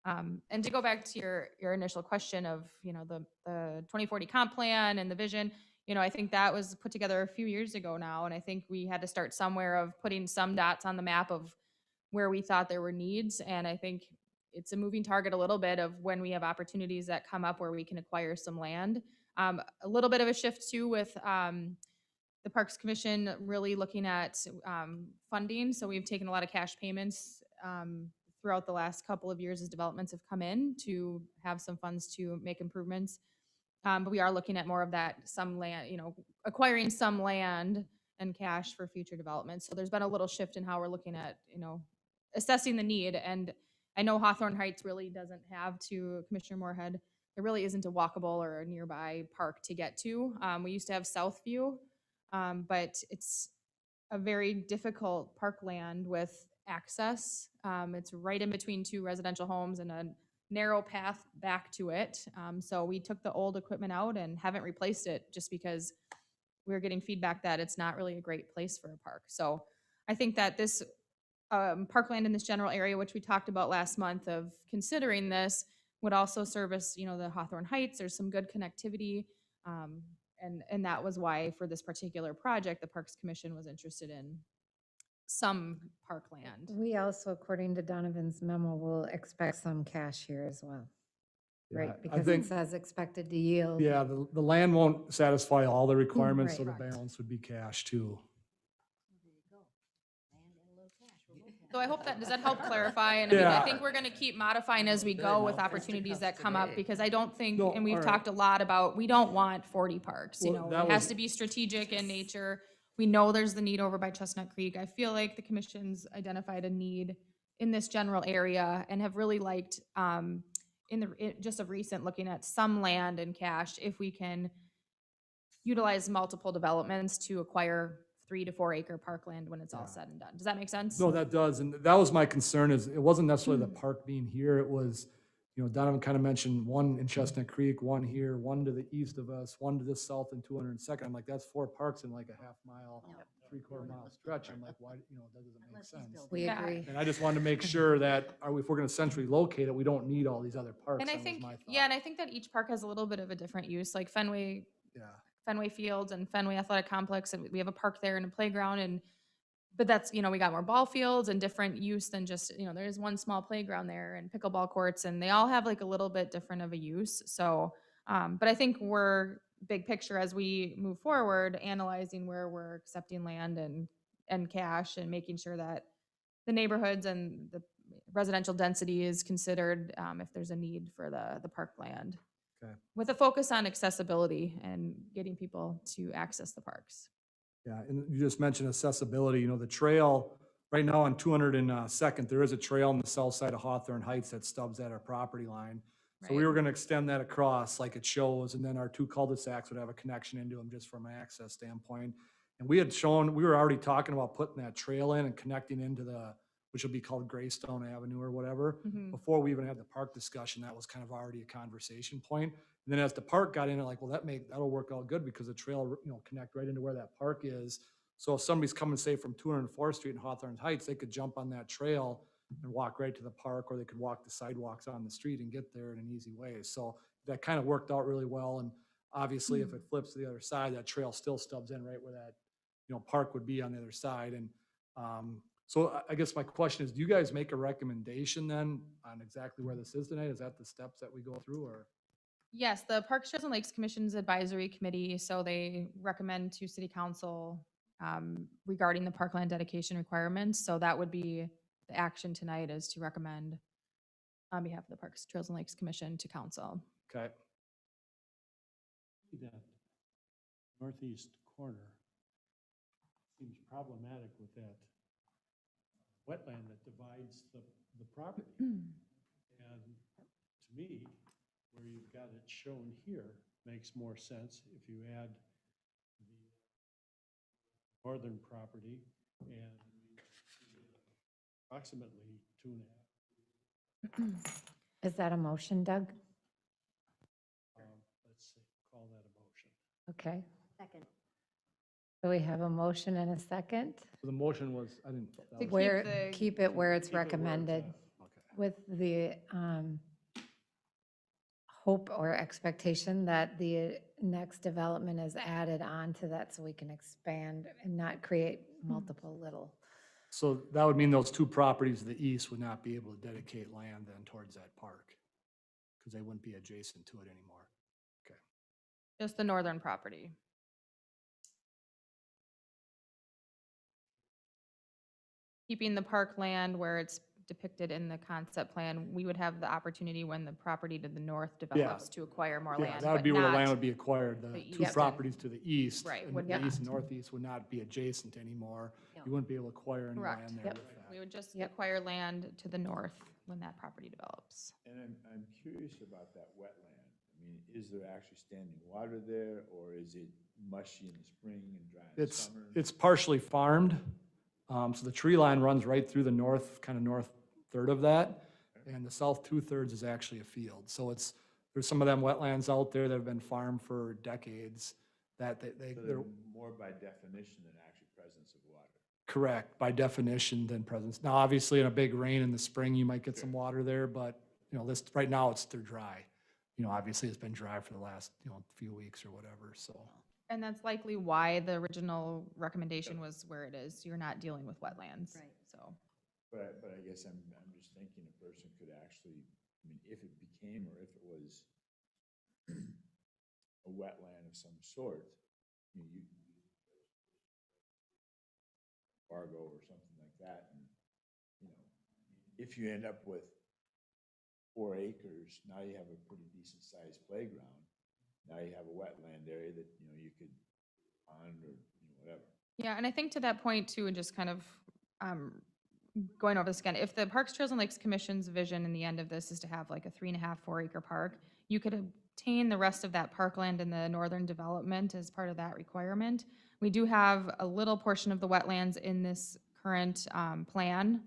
And to go back to your initial question of, the 2040 comp plan and the vision, I think that was put together a few years ago now, and I think we had to start somewhere of putting some dots on the map of where we thought there were needs, and I think it's a moving target a little bit of when we have opportunities that come up where we can acquire some land. A little bit of a shift too with the Parks Commission really looking at funding. So we've taken a lot of cash payments throughout the last couple of years as developments have come in to have some funds to make improvements. But we are looking at more of that, some land, acquiring some land and cash for future development. So there's been a little shift in how we're looking at, assessing the need. And I know Hawthorne Heights really doesn't have, to Commissioner Moorhead, there really isn't a walkable or a nearby park to get to. We used to have Southview, but it's a very difficult parkland with access. It's right in between two residential homes and a narrow path back to it. So we took the old equipment out and haven't replaced it just because we're getting feedback that it's not really a great place for a park. So I think that this parkland in this general area, which we talked about last month of considering this, would also service, the Hawthorne Heights. There's some good connectivity. And that was why for this particular project, the Parks Commission was interested in some parkland. We also, according to Donovan's memo, will expect some cash here as well, Yeah, right? I Because think- it says expected to yield. Yeah, the land won't satisfy all the requirements, so the Right. balance would be cash too. There you go. Land and a little cash. We'll go cash. So I hope does that help clarify? And I mean, I Yeah. think we're gonna keep modifying as we go with opportunities that come up, because I don't think, No, and we've all right. talked a lot about, we don't want 40 parks, Well, that it has was- to be strategic in nature. We know there's the need over by Chestnut Creek. I feel like the commission's identified a need in this general area and have really liked, just of recent, looking at some land and cash, if we can utilize multiple developments to acquire 3 to 4 acre parkland when it's all Yeah. said and done. Does that make sense? No, that does, and that was my concern, is it wasn't necessarily Mm-hmm. the park being here, it was, Donovan kind of mentioned one in Chestnut Creek, one here, one to the east of us, one to the south and 202nd. I'm like, that's 4 parks in like a half mile, Yep. 3/4 mile stretch. I'm like, why, that doesn't make Unless he's sense. building. We Yeah. agree. And I just wanted to make sure that, if we're gonna centrally locate it, we don't need all these other parks. And I That was think, my thought. yeah, and I think that each park has a little bit of a different use, like Fenway Fields and Fenway Athletic Complex, and we have a park there and a playground, but that's, we got more ball fields and different use than just, there is one small playground there and pickleball courts, and they all have like a little bit different of a use. So, but I think we're big picture as we move forward, analyzing where we're accepting land and cash, and making sure that the neighborhoods and the residential density is considered, if there's a need for the parkland. Okay. With a focus on accessibility and getting people to access the parks. Yeah, and you just mentioned accessibility, the trail, right now on 202nd, there is a trail on the south side of Hawthorne Heights that stubs at our property line. So we Right. were gonna extend that across like it shows, and then our 2 cul-de-sacs would have a connection into them just from an access standpoint. And we were already talking about putting that trail in and connecting into which will be called Greystone Avenue or whatever. Mhm. Before we even had the park discussion, that was kind of already a conversation point. And then as the park got in, like, well, that'll work out good because the trail, connect right into where that park is. So if somebody's coming, say, from 204th Street in Hawthorne Heights, they could jump on that trail and walk right to the park, or they could walk the sidewalks on the street and get there in an easy way. So that kind of worked out really well. And obviously, if it flips to the other side, that trail still stubs in right where that, park would be on the other side. And so I guess my question is, do you guys make a recommendation then on exactly where this is tonight? Is that the steps that we go through, or? Yes, the Parks, Trails, and Lakes Commission's advisory committee, so they recommend to city council regarding the parkland dedication requirements. So that would be the action tonight, is to recommend on behalf of the Parks, Trails, and Lakes Commission to council. Okay, that northeast corner seems problematic with that wetland that divides the property. And to me, where you've got it shown here, makes more sense if you add the northern property and approximately 2.5. Is that a motion, Doug? Let's see, call that a motion. Okay. Second. So we have a motion and a second. So the motion was, I didn't. that To was- Where, the- keep it where it's Keep it where it's recommended at. Okay. with the hope or expectation that the next development is added on to that so we can expand and not create multiple little. So that would mean those two properties to the east would not be able to dedicate land then towards that park, because they wouldn't be adjacent to it anymore. Just the northern property. Keeping the park land where it's depicted in the concept plan, we would have the opportunity when the property to the north develops to acquire more Yeah, land, that would but be where the land not, would be acquired. The the two east. properties to the east. Right, and would the east and not. northeast would not be adjacent anymore. No. You wouldn't be able to acquire any Correct. land there Yep. with that. we would just Yep. acquire land to the north when that property develops. And I'm curious about that wetland. I mean, is there actually standing water there, or is it mushy in the spring and dry in the It's, summer? it's partially farmed. So the tree line runs right through the north, kind of north third of that. And the south 2/3 is actually a field. So there's some of them wetlands out there that have been farmed for decades that So they're they're more by definition than actually presence of water. correct by definition than presence. Now, obviously in a big rain in the spring, you might get some water there, but right now they're dry. Obviously it's been dry for the last, few weeks or whatever, so. And that's likely why the original recommendation was where it is. You're not dealing with wetlands. Right. So, But I guess I'm just thinking a person could actually, I mean, if it became, or if it was a wetland of some sort, you Fargo or something like that, and, if you end up with 4 acres, now you have a pretty decent sized playground. Now you have a wetland area that, you could pond or, whatever. yeah, and I think to that point too, and just kind of going over this again, if the Parks, Trails and Lakes Commission's vision in the end of this is to have like a 3.5, 4 acre park, you could obtain the rest of that parkland in the northern development as part of that requirement. We do have a little portion of the wetlands in this current plan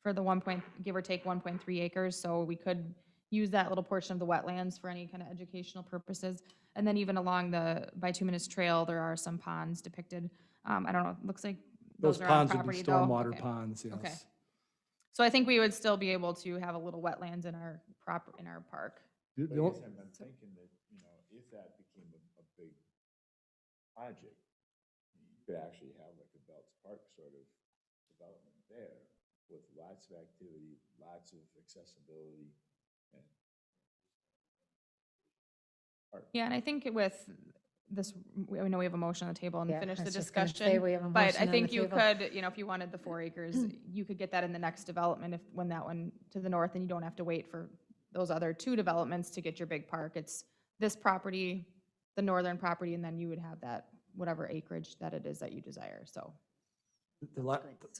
for the give or take 1.3 acres, so we could use that little portion of the wetlands for any kind of educational purposes. And then even along the Bituminous Trail, there are some ponds depicted. I don't know, it looks like Those those are on ponds would be property though. stormwater Okay. ponds, Okay. yes. So I think we would still be able to have a little wetlands in our park. The- But the I o- guess I'm thinking that, if that became a big project, you could actually have like a Belts Park sort of development there with lots of activity, lots of accessibility. And park. Yeah, and I think with this, we know we have a motion on the table and Yeah, finish I the was just gonna say discussion. we have a But motion I on the think you table. could, if you wanted the 4 acres, you could get that in the next development when that one to the north, and you don't have to wait for those other 2 developments to get your big park. It's this property, the northern property, and then you would have that, whatever acreage that it is that you desire, so. The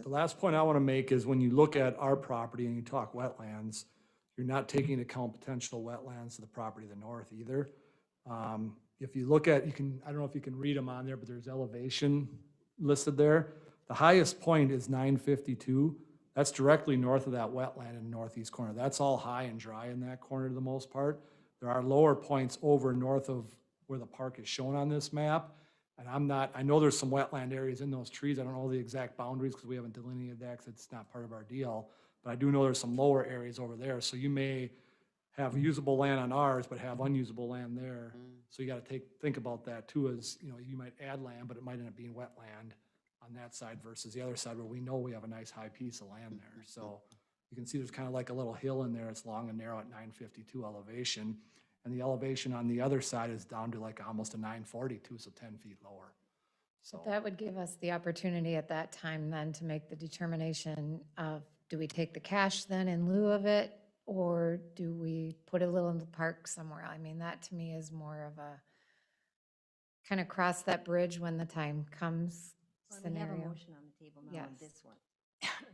last point I want to make is when you look at our property and you talk wetlands, you're not taking into account potential wetlands to the property to the north either. If you look at, I don't know if you can read them on there, but there's elevation listed there. The highest point is 952. That's directly north of that wetland in the northeast corner. That's all high and dry in that corner for the most part. There are lower points over north of where the park is shown on this map. And I know there's some wetland areas in those trees. I don't know the exact boundaries because we haven't delineated that because it's not part of our deal. But I do know there's some lower areas over there. So you may have usable land on ours, but have unusable land there. So you got to think about that too, as, you might add land, but it might end up being wetland on that side versus the other side where we know we have a nice high piece of land there. So you can see there's kind of like a little hill in there. It's long and narrow at 952 elevation. And the elevation on the other side is down to like almost a 942, so 10 feet lower. So That would give us the opportunity at that time then to make the determination of, do we take the cash then in lieu of it? Or do we put a little in the park somewhere? I mean, that to me is more of a kind of cross that bridge when the time comes Well, we have a scenario. motion on the table now on Yes. this one,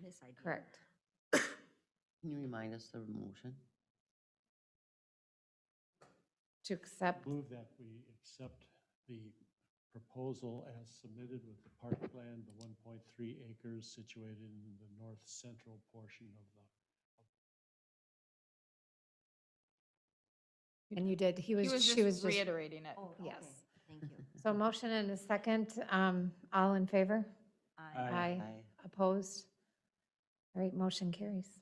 this idea. Correct. Can you remind us of the motion? To accept, Move that we accept the proposal as submitted with the parkland, the 1.3 acres situated in the north central portion of the and you did, He was she was just just, reiterating it. Oh, okay, Yes. thank you. so motion and a second, all in favor? Aye. Opposed? All right, motion carries.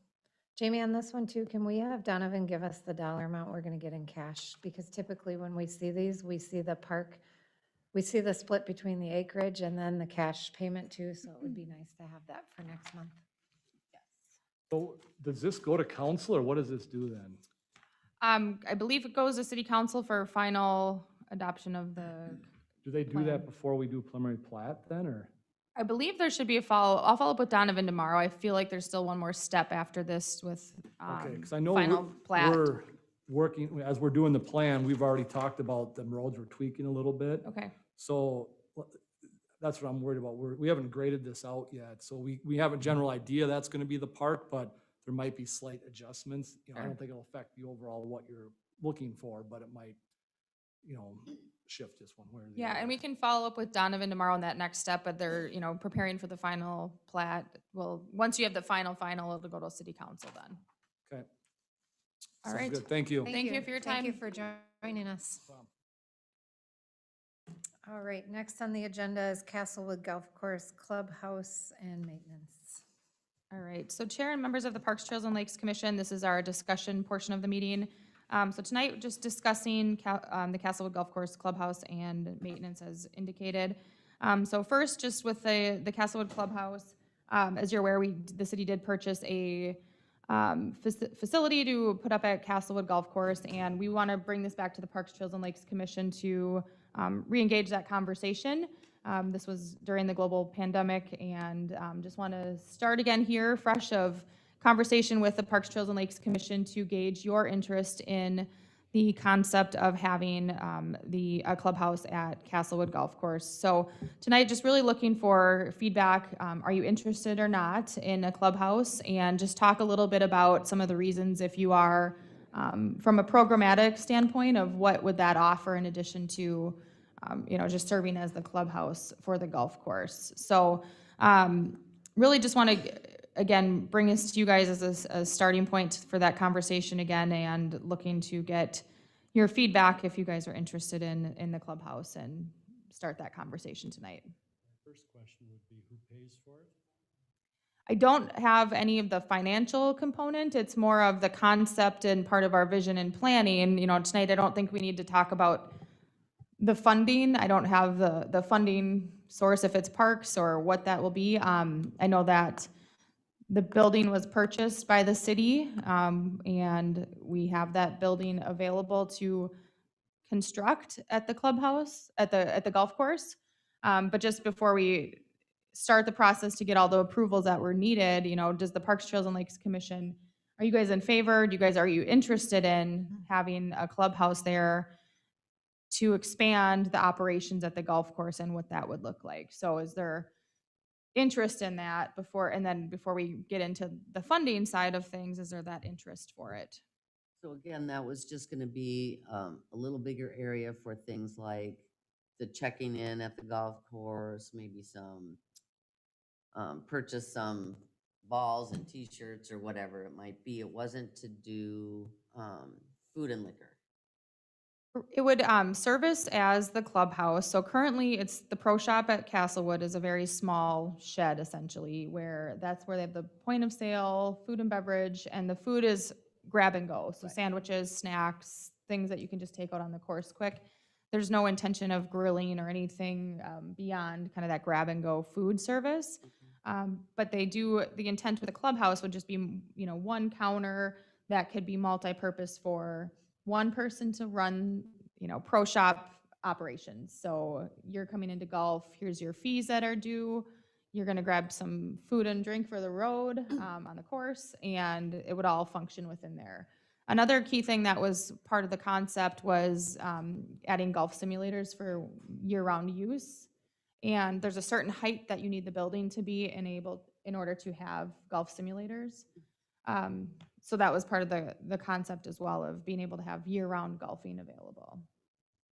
Jamie, on this one too, can we have Donovan give us the dollar amount we're gonna get in cash? Because typically when we see these, we see the park, we see the split between the acreage and then the cash payment too, so it would be nice to have that for next month. So does this go to council or what does this do then? I believe it goes to city council for final adoption of the, Do they do Plan. that before we do preliminary plat then, or? I believe there should be I'll follow up with Donovan tomorrow. I feel like there's still one more step after this with, Okay, because I know final plat. we're working, as we're doing the plan, we've already talked about the roads we're tweaking a little bit. Okay, So that's what I'm worried about. We haven't graded this out yet, so we have a general idea that's gonna be the park, but there might be slight adjustments. You know, I Sure. don't think it'll affect the overall what you're looking for, but it might, shift just one way or the yeah, other. and we can follow up with Donovan tomorrow on that next step, but they're, preparing for the final plat. Well, once you have the final, it'll go to city council then. Okay. All Sounds right. good. Thank you. Thank you for your Thank you time. for joining us. All right, next on the agenda is Castlewood Golf Course Clubhouse and Maintenance. All right, so Chair and members of the Parks, Trails, and Lakes Commission, this is our discussion portion of the meeting. So tonight, just discussing the Castlewood Golf Course Clubhouse and maintenance as indicated. So first, just with the Castlewood Clubhouse, as you're aware, the city did purchase a facility to put up at Castlewood Golf Course, and we want to bring this back to the Parks, Trails, and Lakes Commission to re-engage that conversation. This was during the global pandemic, and just want to start again here, fresh of conversation with the Parks, Trails, and Lakes Commission to gauge your interest in the concept of having a clubhouse at Castlewood Golf Course. So tonight, just really looking for feedback. Are you interested or not in a clubhouse? And just talk a little bit about some of the reasons, if you are, from a programmatic standpoint, of what would that offer in addition to just serving as the clubhouse for the golf course. So really just want to, again, bring this to you guys as a starting point for that conversation again, and looking to get your feedback if you guys are interested in the clubhouse, and start that conversation tonight. My first question would be, who pays for it? I don't have any of the financial component. It's more of the concept and part of our vision and planning. Tonight I don't think we need to talk about the funding. I don't have the funding source, if it's parks or what that will be. I know that the building was purchased by the city, and we have that building available to construct at the clubhouse, at the golf course. But just before we start the process to get all the approvals that were needed, does the Parks, Trails, and Lakes Commission, are you guys in favor? Are you interested in having a clubhouse there to expand the operations at the golf course, and what that would look like? So is there interest in that before we get into the funding side of things, is there that interest for it? So again, that was just gonna be a little bigger area for things like the checking in at the golf course, maybe some, purchase some balls and t-shirts or whatever it might be. It wasn't to do, food and liquor. It would service as the clubhouse. So currently, it's the pro shop at Castlewood is a very small shed, essentially, where that's where they have the point of sale, food and beverage, and the food is grab and go. So Right. sandwiches, snacks, things that you can just take out on the course quick. There's no intention of grilling or anything beyond kind of that grab and go food service. But the intent with the clubhouse would just be, one counter that could be multi-purpose for one person to run, pro shop operations. So you're coming into golf, here's your fees that are due. You're gonna grab some food and drink for the road on the course, and it would all function within there. Another key thing that was part of the concept was adding golf simulators for year-round use. And there's a certain height that you need the building to be enabled in order to have golf simulators. So that was part of the concept as well, of being able to have year-round golfing available.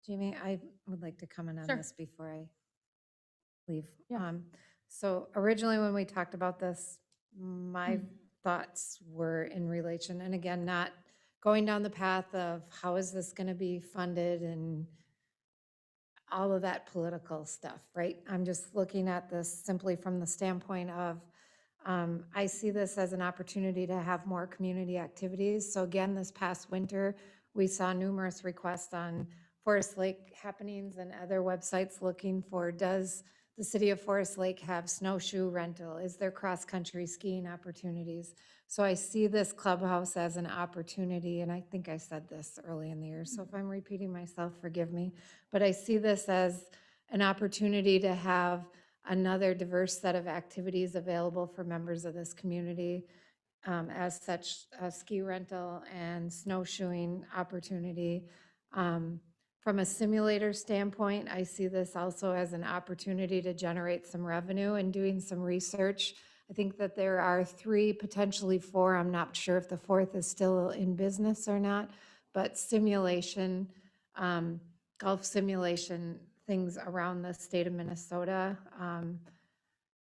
Jamie, I would like to comment on Sure. this before I leave. Yeah. So originally, when we talked about this, my thoughts were in relation, and again, not going down the path of how is this going to be funded and all of that political stuff, right? I'm just looking at this simply from the standpoint of, I see this as an opportunity to have more community activities. So again, this past winter, we saw numerous requests on Forest Lake happenings and other websites looking for, does the city of Forest Lake have snowshoe rental? Is there cross-country skiing opportunities? So I see this clubhouse as an opportunity, and I think I said this early in the year, so if I'm repeating myself, forgive me. But I see this as an opportunity to have another diverse set of activities available for members of this community. As such, ski rental and snowshoeing opportunity. From a simulator standpoint, I see this also as an opportunity to generate some revenue and doing some research. I think that there are 3, potentially 4, I'm not sure if the 4th is still in business or not, but simulation, golf simulation things around the state of Minnesota.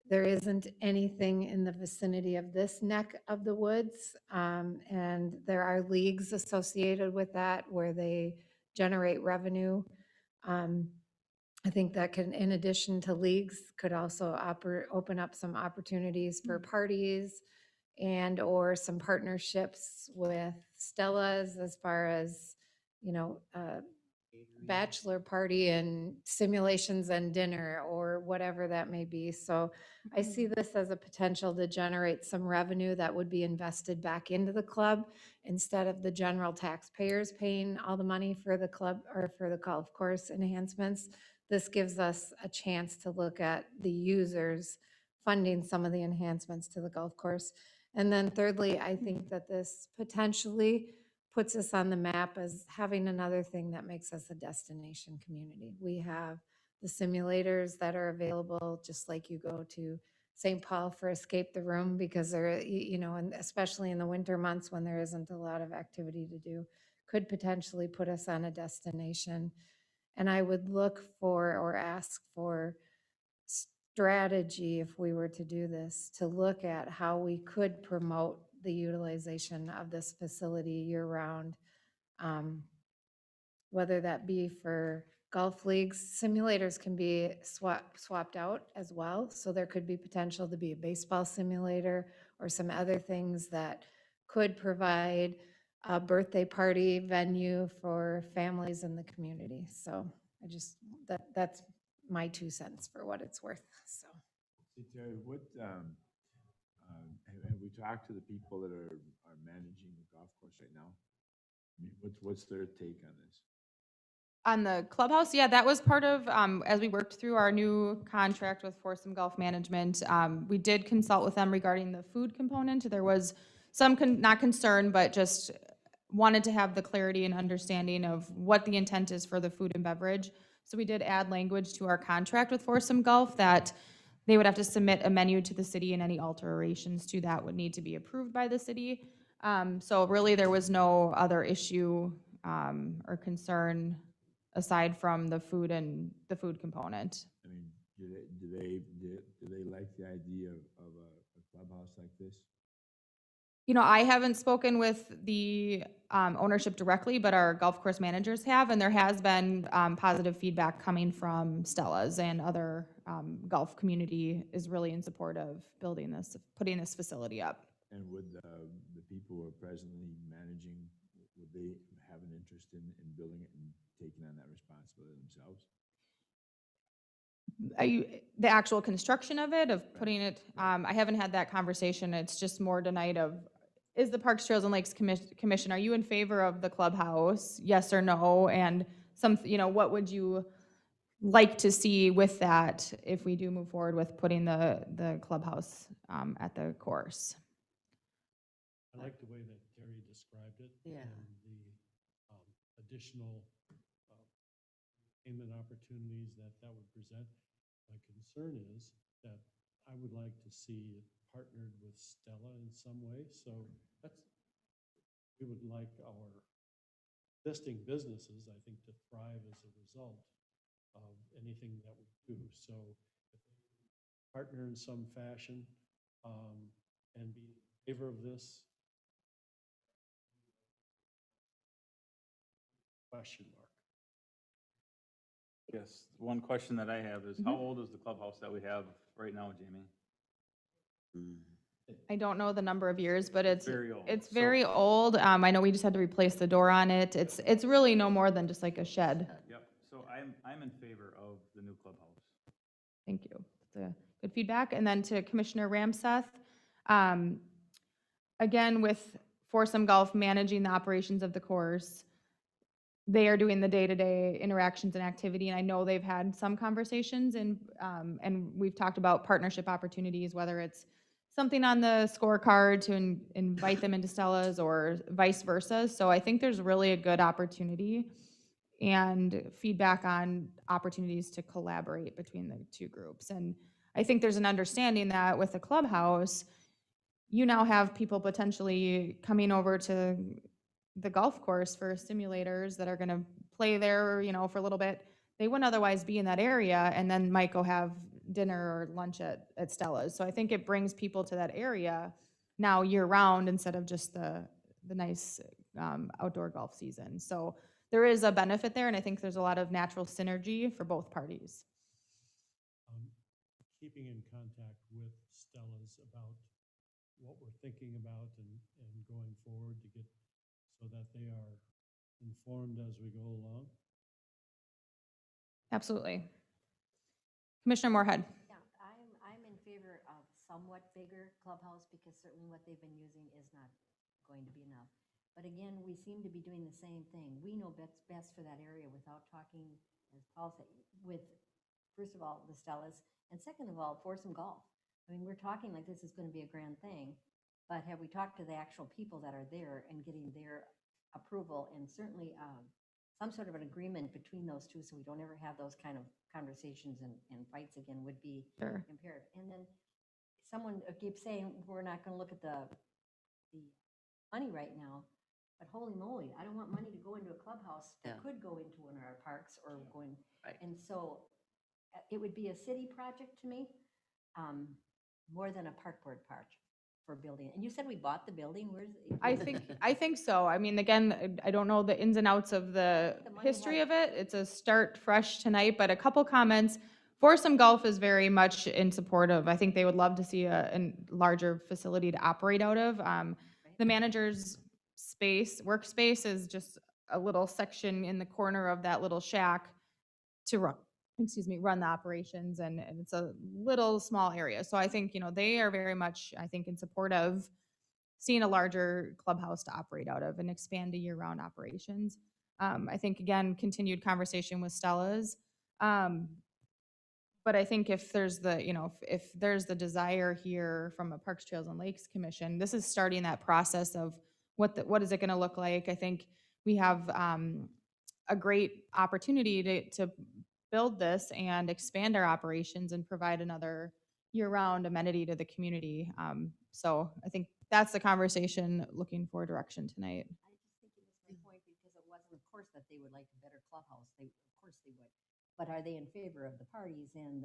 There isn't anything in the vicinity of this neck of the woods, and there are leagues associated with that where they generate revenue. I think that can, in addition to leagues, could also open up some opportunities for parties and or some partnerships with Stella's as far as, you know, bachelor party and simulations and dinner or whatever that may be. So I see this as a potential to generate some revenue that would be invested back into the club instead of the general taxpayers paying all the money for the club or for the golf course enhancements. This gives us a chance to look at the users funding some of the enhancements to the golf course. And then thirdly, I think that this potentially puts us on the map as having another thing that makes us a destination community. We have the simulators that are available, just like you go to St. Paul for Escape the Room, because they're, you know, and especially in the winter months when there isn't a lot of activity to do, could potentially put us on a destination. And I would look for or ask for strategy if we were to do this, to look at how we could promote the utilization of this facility year-round, whether that be for golf leagues. Simulators can be swapped out as well, so there could be potential to be a baseball simulator or some other things that could provide a birthday party venue for families in the community. So I just, that's my 2 cents for what it's worth, so. Hey, Terry, what, have we talked to the people that are managing the golf course right now? I mean, what's their take on this? On the clubhouse, yeah, that was part of, as we worked through our new contract with Foursome Golf Management, we did consult with them regarding the food component. There was some, not concern, but just wanted to have the clarity and understanding of what the intent is for the food and beverage. So we did add language to our contract with Foursome Golf that they would have to submit a menu to the city, and any alterations to that would need to be approved by the city. So really, there was no other issue or concern aside from the food and the food component. I mean, do they like the idea of a clubhouse like this? You know, I haven't spoken with the ownership directly, but our golf course managers have, and there has been positive feedback coming from Stella's, and other golf community is really in support of building this, putting this facility up. And would the people who are presently managing, would they have an interest in building it and taking on that responsibility themselves? The actual construction of it, of putting it, I haven't had that conversation. It's just more tonight of, is the Parks, Trails, and Lakes Commission, are you in favor of the clubhouse? Yes or no? And some, you know, what would you like to see with that if we do move forward with putting the clubhouse at the course? I like the way that Terry described it. Yeah. And the additional payment opportunities that that would present. My concern is that I would like to see it partnered with Stella in some way. So we would like our existing businesses, I think, to thrive as a result of anything that we do. So if they partner in some fashion and be in favor of this, question mark. Yes, one question that I have is, how old is the clubhouse that we have right now, Jamie? I don't know the number of years, but it's Very old. it's So- very old. I know we just had to replace the door on it. It's really no more than just like a shed. Yep, so I'm in favor of the new clubhouse. Thank you. That's a good feedback. And then to Commissioner Ramseth, again, with Foursome Golf managing the operations of the course, they are doing the day-to-day interactions and activity, and I know they've had some conversations and we've talked about partnership opportunities, whether it's something on the scorecard to invite them into Stella's or vice versa. So I think there's really a good opportunity and feedback on opportunities to collaborate between the two groups. And I think there's an understanding that with the clubhouse, you now have people potentially coming over to the golf course for simulators that are going to play there, for a little bit. They wouldn't otherwise be in that area and then might go have dinner or lunch at Stella's. So I think it brings people to that area now year round instead of just the nice outdoor golf season. So there is a benefit there, and I think there's a lot of natural synergy for both parties. Keeping in contact with Stella's about what we're thinking about and going forward to get so that they are informed as we go along. Absolutely. Commissioner Moorhead. Yeah, I'm in favor of somewhat bigger clubhouse because certainly what they've been using is not going to be enough. But again, we seem to be doing the same thing. We know best for that area without talking, as Paul said, with, first of all, the Stellas, and second of all, Foursome Golf. I mean, we're talking like this is going to be a grand thing, but have we talked to the actual people that are there and getting their approval and certainly some sort of an agreement between those two so we don't ever have those kind of conversations and fights again would be Sure. imperative. And then someone keeps saying we're not going to look at the money right now, but holy moly, I don't want money to go into a clubhouse that Yeah. could go into one of our parks or going. Right. And so it would be a city project to me, more than a park board project for building. And you said we bought the building. Where's it? I think so. I mean, again, I don't know the ins and outs of the The money history has- of it. It's a start fresh tonight, but a couple comments. Foursome Golf is very much in support of, I think they would love to see a larger facility to operate out of. The manager's workspace is just a little section in the corner of that little shack to run the operations, and it's a little small area. So I think, they are very much, I think, in support of seeing a larger clubhouse to operate out of and expand to year-round operations. I think, again, continued conversation with Stella's. But I think if there's if there's the desire here from a Parks, Trails, and Lakes Commission, this is starting that process of what is it going to look like. I think we have a great opportunity to build this and expand our operations and provide another year-round amenity to the community. So I think that's the conversation, looking for direction tonight. I just think you missed my point because it wasn't, of course, that they would like a better clubhouse. Of course they would. But are they in favor of the parties and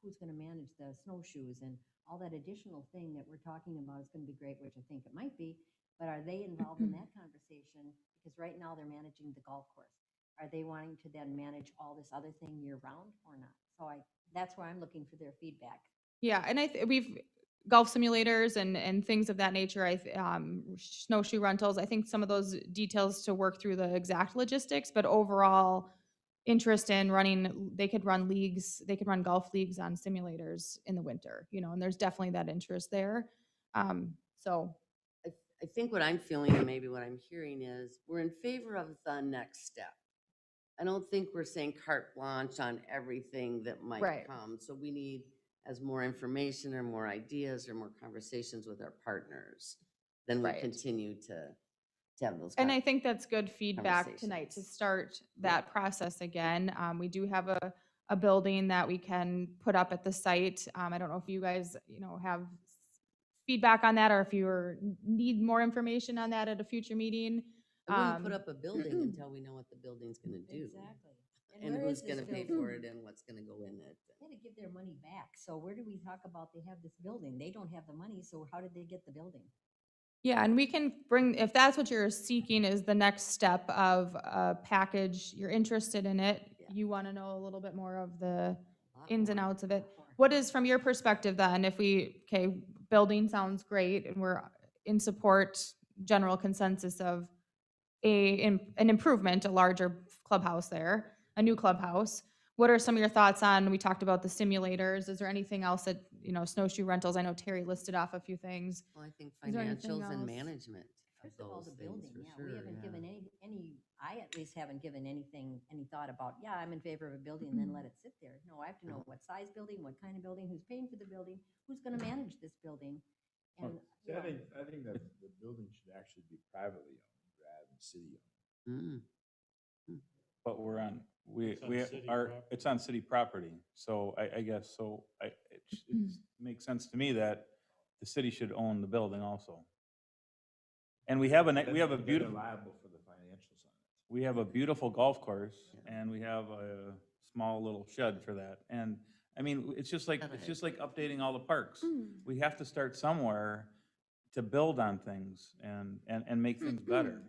who's going to manage the snowshoes and all that additional thing that we're talking about is going to be great, which I think it might be. But are they involved in that conversation? Because right now they're managing the golf course. Are they wanting to then manage all this other thing year round or not? So that's where I'm looking for their feedback. Yeah, and we've golf simulators and things of that nature. Snowshoe rentals. I think some of those details to work through the exact logistics, but overall interest in running. They could run leagues. They could run golf leagues on simulators in the winter. And there's definitely that interest there. So I think what I'm feeling and maybe what I'm hearing is we're in favor of the next step. I don't think we're saying carte blanche on everything that might Right. come. So we need as more information or more ideas or more conversations with our partners, then we Right. continue to to have those. And I think that's good feedback tonight to Conversations. start that process again. We do have a building that we can put up at the site. I don't know if you guys, have feedback on that or if you need more information on that at a future meeting. I wouldn't put up a building until we know what the building's gonna do. Exactly. And where who's is this gonna pay building? for it and what's gonna go in it. They had to give their money back. So where do we talk about they have this building? They don't have the money, so how did they get the building? Yeah, and we can bring, if that's what you're seeking is the next step of a package, you're interested in it, Yeah. you want to know a little bit more of the A lot ins and more, outs of it. lot more. What is, from your perspective then, if we, okay, building sounds great and we're in support, general consensus of an improvement, a larger clubhouse there, a new clubhouse. What are some of your thoughts on, we talked about the simulators, is there anything else that, snowshoe rentals, I know Terry listed off a few things. Well, I think Is there anything financials and else? management of First of all, those the things building, for yeah, sure. we haven't given any, I at least haven't given any thought about, yeah, I'm in favor of a building and then let it sit there. No, I have to know what size building, what kind of building, who's paying for the building, who's gonna manage this building. And, See, you know, I think that the building should actually be privately owned rather than city owned. Mm. But we're on, It's on we city are, property. it's on city property, so I guess, so it makes sense to me that the city should own the building also. And we have Then we have a they're beautiful, liable for the financials on it. we have a beautiful golf course, and we have a small little shed for that. And, I mean, it's just like updating all the parks. We have to start somewhere to build on things and make things better.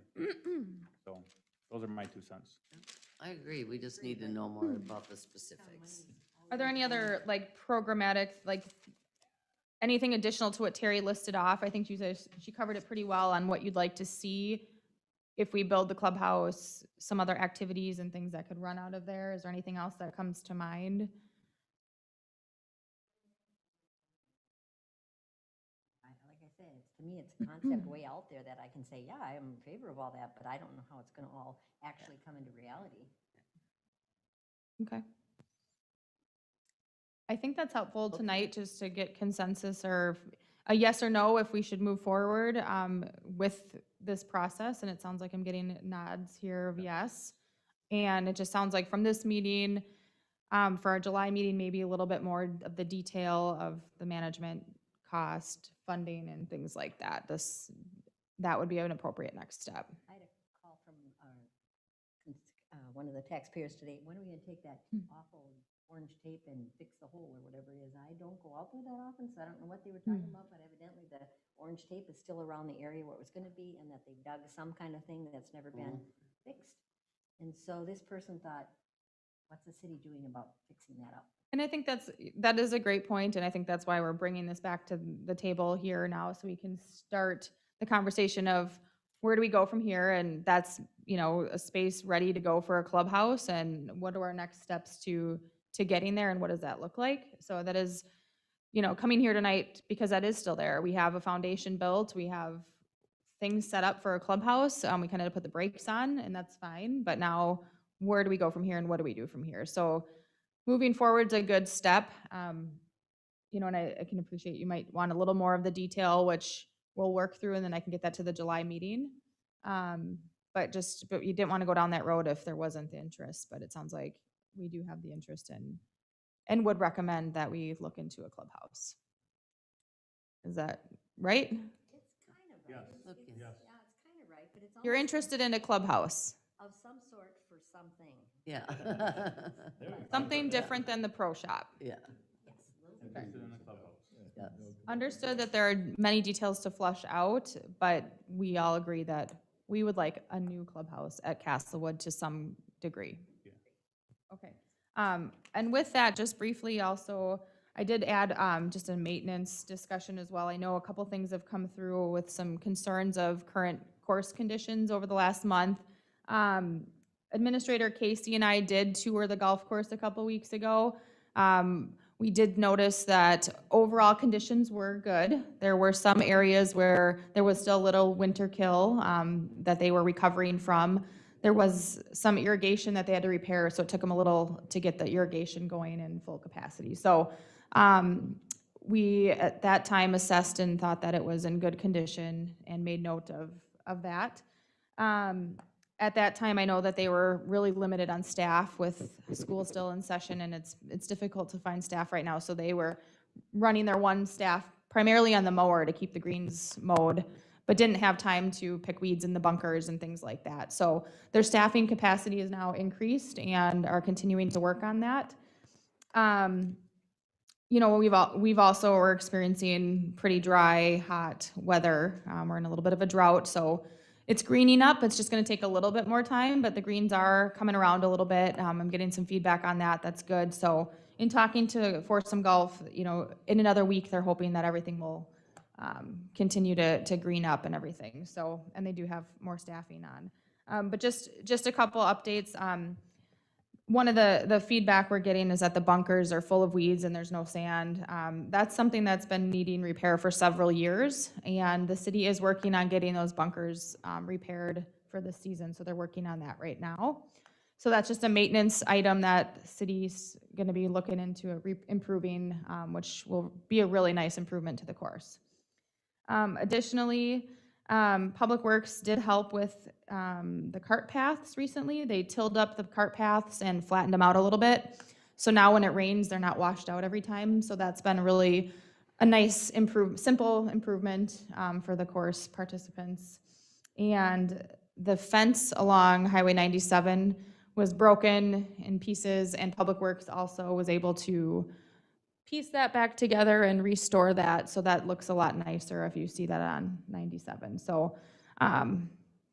So, those are my 2 cents. I agree, we just need to know more about the specifics. Are there any other programmatic, anything additional to what Terry listed off? I think she covered it pretty well on what you'd like to see if we build the clubhouse, some other activities and things that could run out of there. Is there anything else that comes to mind? like I said, to me, it's a concept way out there that I can say, yeah, I'm in favor of all that, but I don't know how it's gonna all actually come into reality. Okay. I think that's helpful tonight, just to get consensus or a yes or no if we should move forward with this process. And it sounds like I'm getting nods here of yes. And it just sounds like from this meeting, for our July meeting, maybe a little bit more of the detail of the management cost, funding, and things like that. That would be an appropriate next step. I had a call from one of the taxpayers today. When are we gonna take that awful orange tape and fix the hole or whatever it is? I don't go out there that often, so I don't know what they were talking about, but evidently the orange tape is still around the area where it was gonna be, and that they dug some kind of thing that's never been fixed. And so this person thought, what's the city doing about fixing that up? And I think that is a great point, and I think that's why we're bringing this back to the table here now, so we can start the conversation of where do we go from here, and that's, a space ready to go for a clubhouse, and what are our next steps to getting there, and what does that look like? So that is, coming here tonight, because that is still there. We have a foundation built, we have things set up for a clubhouse, we kind of put the brakes on, and that's fine, but now where do we go from here, and what do we do from here? So moving forward's a good step. And I can appreciate you might want a little more of the detail, which we'll work through, and then I can get that to the July meeting. But you didn't want to go down that road if there wasn't the interest, but it sounds like we do have the interest and would recommend that we look into a clubhouse. Is that right? It's kind of right. Yes. It's, Yes. yeah, it's kind of right, but it's You're almost interested in a clubhouse, of some sort for something. Yeah. something different than the pro shop. Yeah. Yes, a little bit. Yes. Understood that there are many details to flush out, but we all agree that we would like a new clubhouse at Castlewood to some degree. Yeah. Okay. And with that, just briefly also, I did add just a maintenance discussion as well. I know a couple things have come through with some concerns of current course conditions over the last month. Administrator Casey and I did tour the golf course a couple weeks ago. We did notice that overall conditions were good. There were some areas where there was still a little winter kill that they were recovering from. There was some irrigation that they had to repair, so it took them a little to get the irrigation going in full capacity. So we, at that time, assessed and thought that it was in good condition and made note of that. At that time, I know that they were really limited on staff with school still in session, and it's difficult to find staff right now, so they were running their one staff primarily on the mower to keep the greens mowed, but didn't have time to pick weeds in the bunkers and things like that. So their staffing capacity is now increased and are continuing to work on that. You know, we've also, we're experiencing pretty dry, hot weather. We're in a little bit of a drought, so it's greening up. It's just gonna take a little bit more time, but the greens are coming around a little bit. I'm getting some feedback on that. That's good. So in talking to Foursome Golf, you know, in another week, they're hoping that everything will continue to green up and everything. So, and they do have more staffing on. But just a couple updates. One of the feedback we're getting is that the bunkers are full of weeds and there's no sand. That's something that's been needing repair for several years, and the city is working on getting those bunkers repaired for this season, so they're working on that right now. So that's just a maintenance item that city's gonna be looking into improving, which will be a really nice improvement to the course. Additionally, Public Works did help with the cart paths recently. They tilled up the cart paths and flattened them out a little bit. So now when it rains, they're not washed out every time. So that's been really a nice simple improvement for the course participants. And the fence along Highway 97 was broken in pieces, and Public Works also was able to piece that back together and restore that, so that looks a lot nicer if you see that on 97. So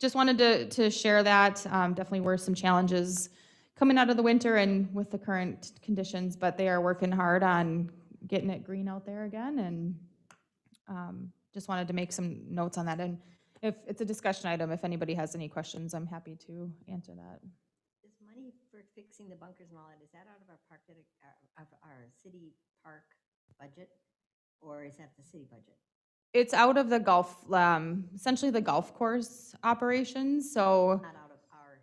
just wanted to share that. Definitely were some challenges coming out of the winter and with the current conditions, but they are working hard on getting it green out there again, and just wanted to make some notes on that. And if it's a discussion item, if anybody has any questions, I'm happy to answer that. Is money for fixing the bunkers and all that, is that out of our park, of our city park budget, or is that the city budget? It's out of the golf, essentially the golf course operations, so Not out of our,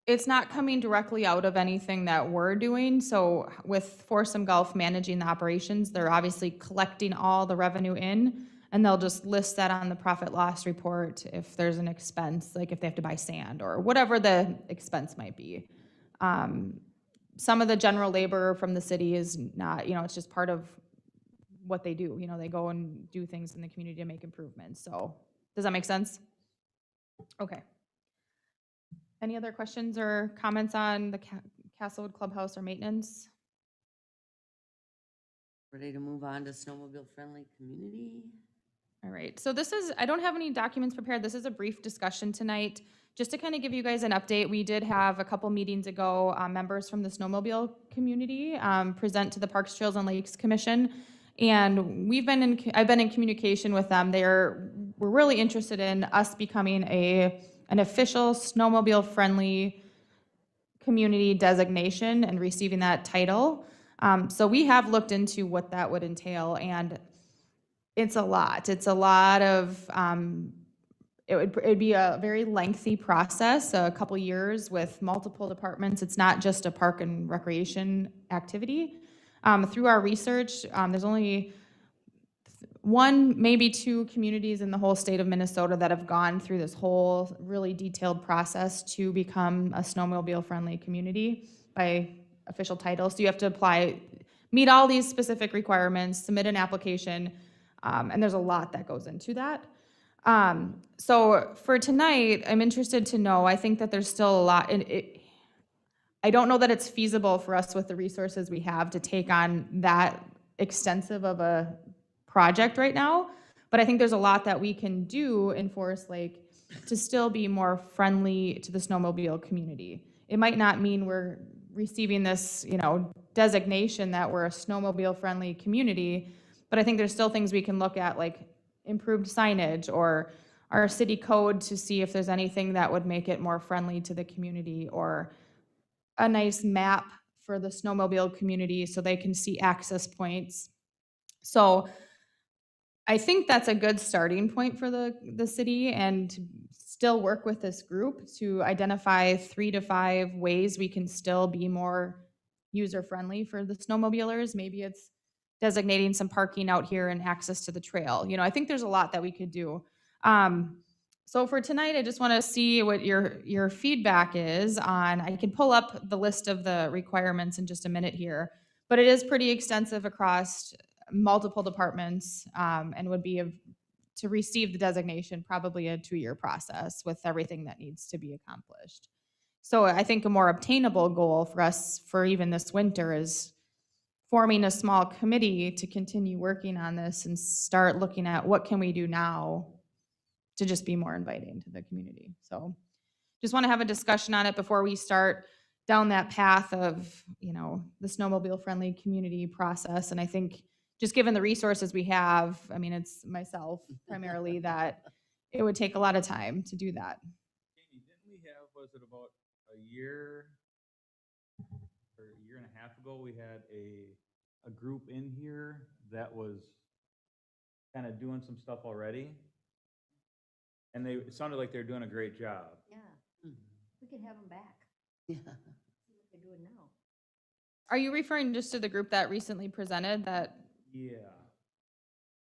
it's not coming directly out of anything that we're doing. So with Foursome Golf managing the operations, they're obviously collecting all the revenue in, and they'll just list that on the profit loss report if there's an expense, like if they have to buy sand or whatever the expense might be. Some of the general labor from the city is not, you know, it's just part of what they do. You know, they go and do things in the community to make improvements. So does that make sense? Okay. Any other questions or comments on the Castlewood Clubhouse or maintenance? Ready to move on to snowmobile friendly community? All right, so this is, I don't have any documents prepared. This is a brief discussion tonight. Just to kind of give you guys an update, we did have a couple meetings ago, members from the snowmobile community present to the Parks, Trails, and Lakes Commission. And I've been in communication with them. We're really interested in us becoming an official snowmobile-friendly community designation and receiving that title. So we have looked into what that would entail, and it's a lot. It's a lot of, it'd be a very lengthy process, a couple years with multiple departments. It's not just a park and recreation activity. Through our research, there's only one, maybe two communities in the whole state of Minnesota that have gone through this whole really detailed process to become a snowmobile-friendly community by official title. So you have to apply, meet all these specific requirements, submit an application, and there's a lot that goes into that. So for tonight, I'm interested to know, I think that there's still a lot, I don't know that it's feasible for us with the resources we have to take on that extensive of a project right now, but I think there's a lot that we can do in Forest Lake to still be more friendly to the snowmobile community. It might not mean we're receiving this, you know, designation that we're a snowmobile-friendly community, but I think there's still things we can look at, like improved signage or our city code to see if there's anything that would make it more friendly to the community, or a nice map for the snowmobile community so they can see access points. So I think that's a good starting point for the city, and to still work with this group to identify 3 to 5 ways we can still be more user-friendly for the snowmobilers. Maybe it's designating some parking out here and access to the trail. You know, I think there's a lot that we could do. So for tonight, I just want to see what your feedback is on, I can pull up the list of the requirements in just a minute here, but it is pretty extensive across multiple departments, and would be to receive the designation, probably a 2-year process with everything that needs to be accomplished. So I think a more obtainable goal for us for even this winter is forming a small committee to continue working on this and start looking at what can we do now to just be more inviting to the community. So just want to have a discussion on it before we start down that path of, the snowmobile friendly community process. And I think just given the resources we have, I mean, it's myself primarily that it would take a lot of time to do that. Jamie, didn't we have, was it about a year or a year and a half ago, we had a group in here that was kind of doing some stuff already? And it sounded like they're doing a great job. Yeah, we could have them back. Yeah. See what they're doing now. Are you referring just to the group that recently presented that? Yeah.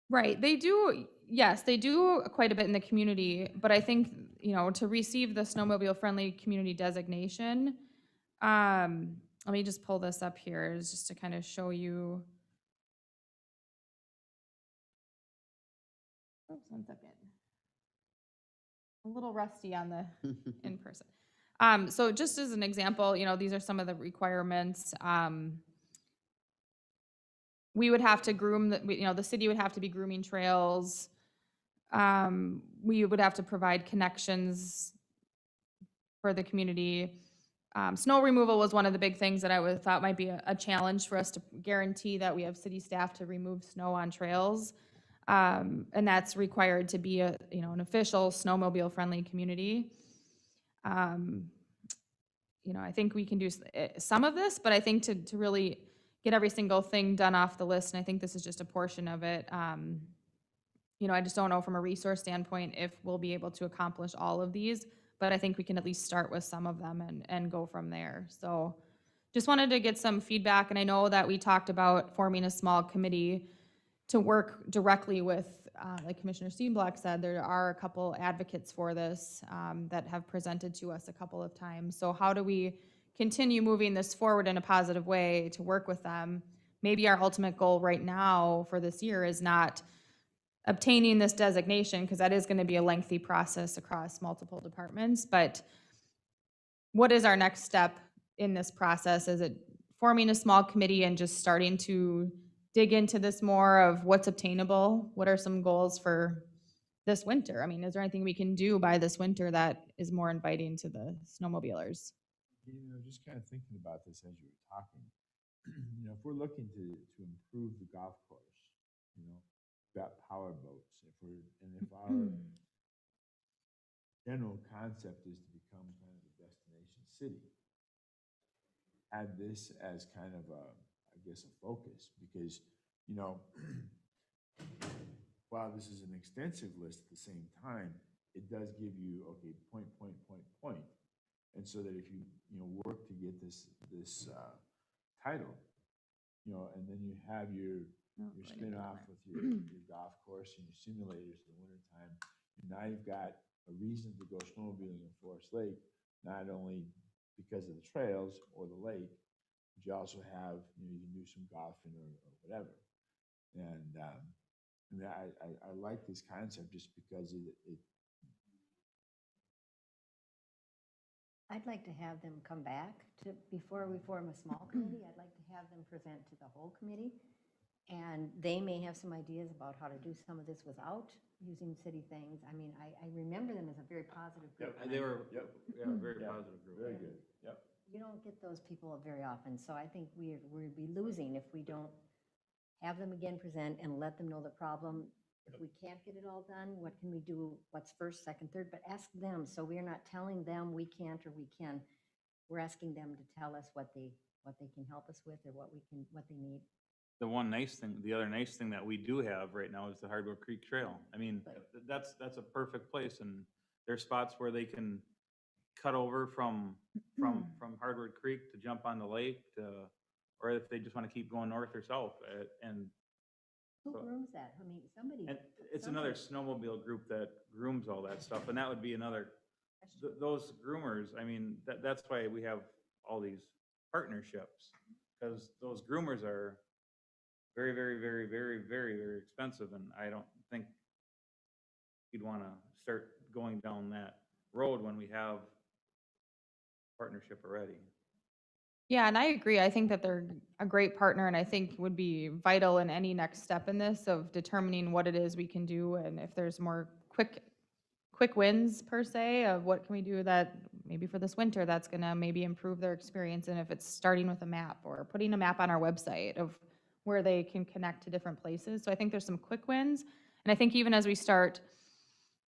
Right, they do, yes, they do quite a bit in the community, but I think, to receive the snowmobile friendly community designation, let me just pull this up here just to kind of show you. Oops, 1 second. A little rusty on the in person. So just as an example, these are some of the requirements. We would have to groom, the city would have to be grooming trails. We would have to provide connections for the community. Snow removal was one of the big things that I thought might be a challenge for us to guarantee that we have city staff to remove snow on trails. And that's required to be an official snowmobile friendly community. I think we can do some of this, but I think to really get every single thing done off the list, and I think this is just a portion of it. I just don't know from a resource standpoint if we'll be able to accomplish all of these, but I think we can at least start with some of them and go from there. So just wanted to get some feedback, and I know that we talked about forming a small committee to work directly with, like Commissioner Steenblock said, there are a couple advocates for this that have presented to us a couple of times. So how do we continue moving this forward in a positive way to work with them? Maybe our ultimate goal right now for this year is not obtaining this designation, because that is going to be a lengthy process across multiple departments, but what is our next step in this process? Is it forming a small committee and just starting to dig into this more of what's obtainable? What are some goals for this winter? I mean, is there anything we can do by this winter that is more inviting to the snowmobilers? Just kind of thinking about this as you were talking, if we're looking to improve the golf course, we've got power boats. If our general concept is to become kind of a destination city, add this as kind of a focus, because, while this is an extensive list at the same time, it does give you, okay, point. And so that if you, work to get this title, and then you have your spin off with your golf course and your simulators in the wintertime, and now you've got a reason to go snowmobiling in Forest Lake, not only because of the trails or the lake, but you also have, you can do some golfing or whatever. And I like this concept just because it I'd like to have them come back before we form a small committee, I'd like to have them present to the whole committee. And they may have some ideas about how to do some of this without using city things. I mean, I remember them as a very positive group. They were, very positive group. very good. Yep. You don't get those people very often, so I think we'd be losing if we don't have them again present and let them know the problem. If we can't get it all done, what can we do? What's first, second, third? But ask them, so we're not telling them we can't or we can. We're asking them to tell us what they can help us with or what they need. The other nice thing that we do have right now is the Hardwood Creek Trail. I mean, that's a perfect place, and there's spots where they can cut over from Hardwood Creek to jump on the lake or if they just want to keep going north or south. And Who So- grooms that? I mean, somebody. And it's another snowmobile group that grooms all that stuff, and that would be another, those groomers, I mean, that's why we have all these partnerships. Because those groomers are very, very, very, very, very, very expensive, and I don't think you'd wanna start going down that road when we have partnership already. Yeah, and I agree. I think that they're a great partner and I think would be vital in any next step in this of determining what it is we can do and if there's more quick wins per se of what can we do that maybe for this winter that's gonna maybe improve their experience, and if it's starting with a map or putting a map on our website of where they can connect to different places. So I think there's some quick wins. And I think even as we start,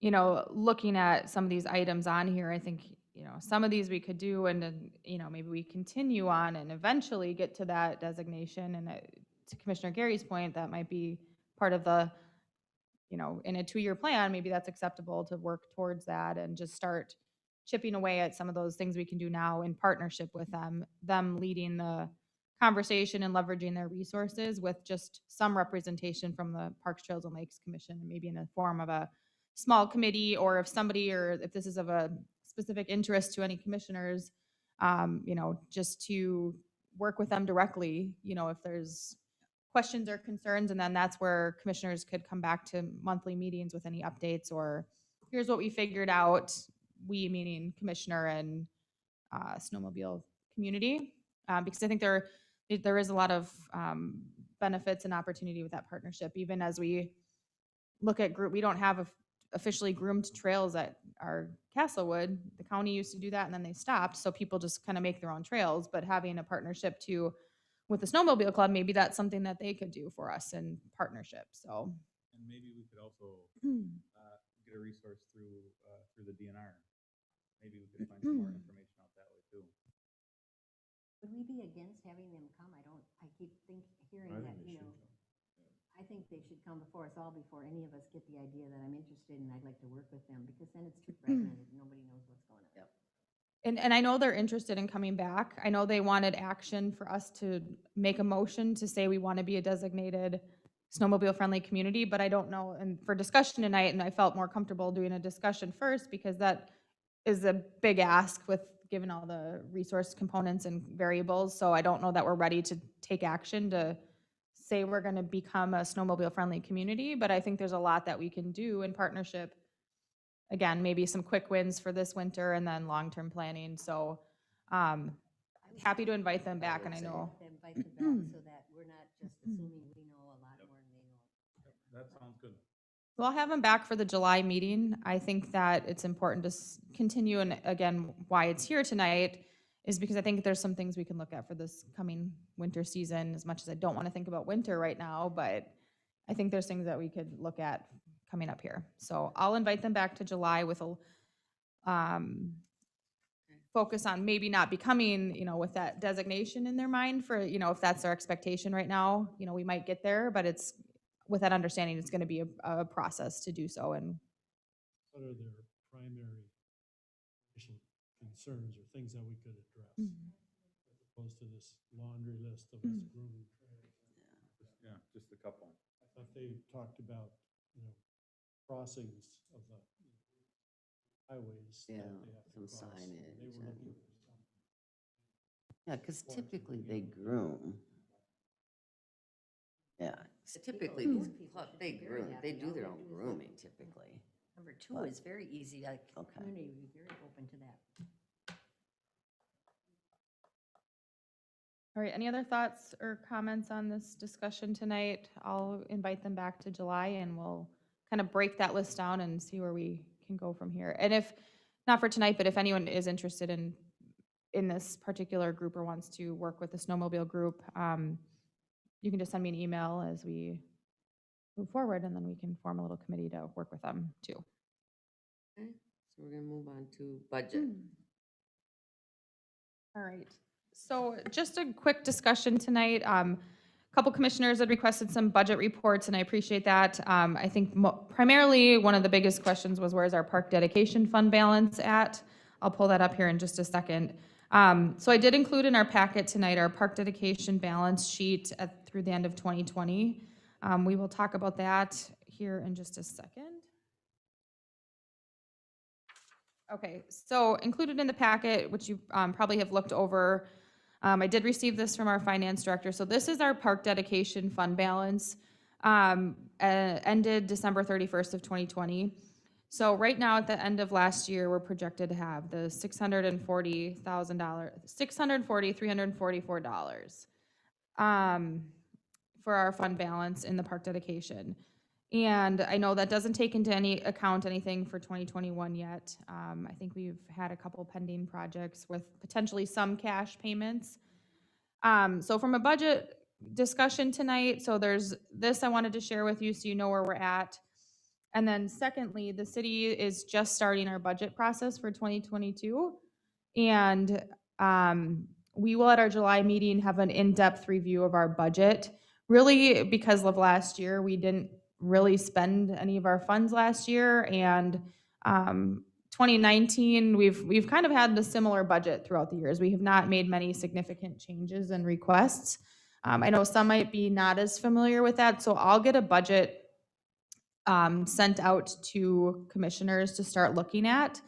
looking at some of these items on here, I think, some of these we could do and then, maybe we continue on and eventually get to that designation. And to Commissioner Gary's point, that might be part of the, in a 2-year plan, maybe that's acceptable to work towards that and just start chipping away at some of those things we can do now in partnership with them leading the conversation and leveraging their resources with just some representation from the Parks, Trails, and Lakes Commission, maybe in the form of a small committee, or if somebody, or if this is of a specific interest to any commissioners, just to work with them directly, if there's questions or concerns, and then that's where commissioners could come back to monthly meetings with any updates, or here's what we figured out, we meaning commissioner and snowmobile community, because I think there is a lot of benefits and opportunity with that partnership. Even as we look at we don't have officially groomed trails at our Castlewood. The county used to do that and then they stopped, so people just kind of make their own trails. But having a partnership with the snowmobile club, maybe that's something that they could do for us in partnership. So, And maybe we could also get a resource through the DNR. Maybe we could find some more information out that way too. Would we be against having them come? I keep hearing that, I think they should come before us all, before any of us get the idea that I'm interested and I'd like to work with them, because then it's too fragmented, nobody knows what's going on. Yep. and I know they're interested in coming back. I know they wanted action for us to make a motion to say we want to be a designated snowmobile friendly community, but I don't know, and for discussion tonight, and I felt more comfortable doing a discussion first because that is a big ask with given all the resource components and variables. So I don't know that we're ready to take action to say we're going to become a snowmobile friendly community, but I think there's a lot that we can do in partnership. Again, maybe some quick wins for this winter and then long-term planning. So happy to invite them back, and I know. Invite them back so that we're not just assuming we know a lot more than they know. That sounds good. So I'll have them back for the July meeting. I think that it's important to continue, and again, why it's here tonight is because I think there's some things we can look at for this coming winter season, as much as I don't want to think about winter right now, but I think there's things that we could look at coming up here. So I'll invite them back to July with a focus on maybe not becoming, with that designation in their mind for, if that's their expectation right now, we might get there, but it's with that understanding, it's going to be a process to do so. And What are their primary initial concerns or things that we could address? As opposed to this laundry list of us grooming trails. Yeah, just a couple. I thought they talked about, crossings of the highways. Yeah, that they have to some cross. signage They were looking and- for some. Yeah, because typically they groom. Yeah, so typically Those these people should they be very groom, they happy. do All their they own do is look. grooming typically. Number 2 But- is very easy, like, the Okay. community would be very open to that. all right, any other thoughts or comments on this discussion tonight? I'll invite them back to July and we'll kind of break that list down and see where we can go from here. And if, not for tonight, but if anyone is interested in this particular group or wants to work with the snowmobile group, you can just send me an email as we move forward, and then we can form a little committee to work with them too. Okay, so we're gonna move on to budget. All right, so just a quick discussion tonight. A couple commissioners had requested some budget reports, and I appreciate that. I think primarily one of the biggest questions was where's our park dedication fund balance at? I'll pull that up here in just a second. So I did include in our packet tonight our park dedication balance sheet through the end of 2020. We will talk about that here in just a second. Okay, so included in the packet, which you probably have looked over, I did receive this from our finance director. So this is our park dedication fund balance, ended December 31st of 2020. So right now, at the end of last year, we're projected to have the $344 for our fund balance in the park dedication. And I know that doesn't take into any account anything for 2021 yet. I think we've had a couple pending projects with potentially some cash payments. So from a budget discussion tonight, so there's this I wanted to share with you so you know where we're at. And then secondly, the city is just starting our budget process for 2022. And we will at our July meeting have an in-depth review of our budget. Really, because of last year, we didn't really spend any of our funds last year. And 2019, we've kind of had the similar budget throughout the years. We have not made many significant changes and requests. I know some might be not as familiar with that, so I'll get a budget sent out to commissioners to start looking at.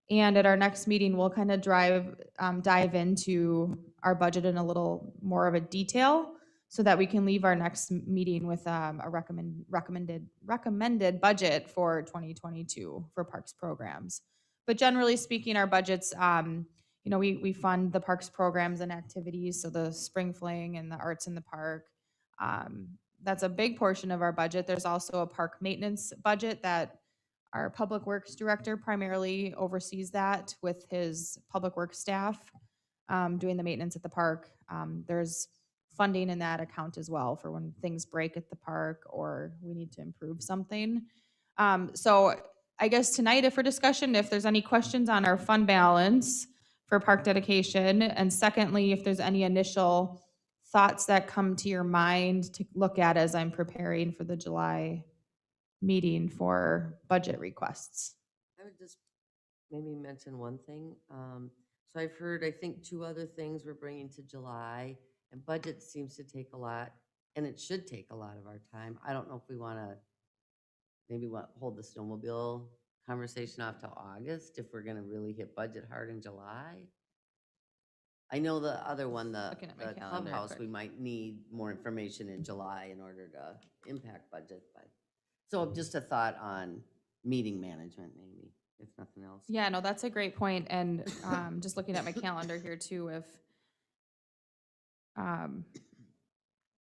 And at our next meeting, we'll kind of dive into our budget in a little more of a detail so that we can leave our next meeting with a recommended budget for 2022 for parks programs. But generally speaking, our budgets, we fund the parks programs and activities, so the spring fling and the arts in the park. That's a big portion of our budget. There's also a park maintenance budget that our public works director primarily oversees that with his public works staff doing the maintenance at the park. There's funding in that account as well for when things break at the park or we need to improve something. So I guess tonight, for discussion, if there's any questions on our fund balance for park dedication, and secondly, if there's any initial thoughts that come to your mind to look at as I'm preparing for the July meeting for budget requests. I would just maybe mention one thing. So I've heard, I think, 2 other things we're bringing to July, and budget seems to take a lot, and it should take a lot of our time. I don't know if we want to hold the snowmobile conversation off till August if we're going to really hit budget hard in July. I know the other one, the Looking at my calendar Clubhouse, quick. we might need more information in July in order to impact budget, but, so just a thought on meeting management maybe, if nothing else. Yeah, no, that's a great point. And just looking at my calendar here too,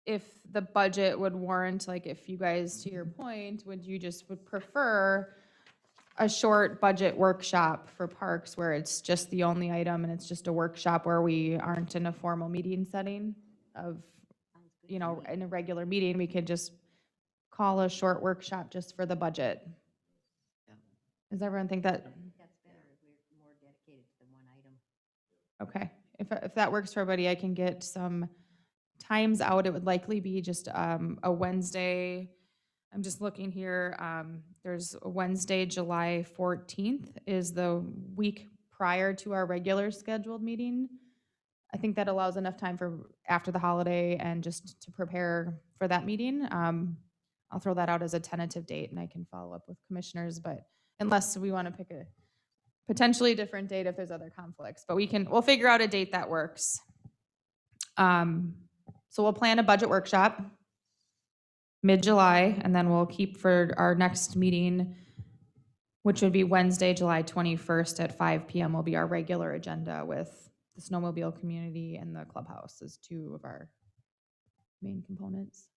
if the budget would warrant, like if you guys, to your point, would prefer a short budget workshop for parks where it's just the only item and it's just a workshop where we aren't in a formal meeting setting of, in a regular meeting, we could just call a short workshop just for the budget. Yeah. Does everyone think that? That's better if we're more dedicated to the one item. Okay, if that works for everybody, I can get some times out. It would likely be just a Wednesday. I'm just looking here. There's a Wednesday, July 14th is the week prior to our regular scheduled meeting. I think that allows enough time for after the holiday and just to prepare for that meeting. I'll throw that out as a tentative date and I can follow up with commissioners, but unless we want to pick a potentially different date if there's other conflicts, but we'll figure out a date that works. So we'll plan a budget workshop mid-July, and then we'll keep for our next meeting, which would be Wednesday, July 21st at 5 p.m. will be our regular agenda with the snowmobile community and the clubhouse as 2 of our main components.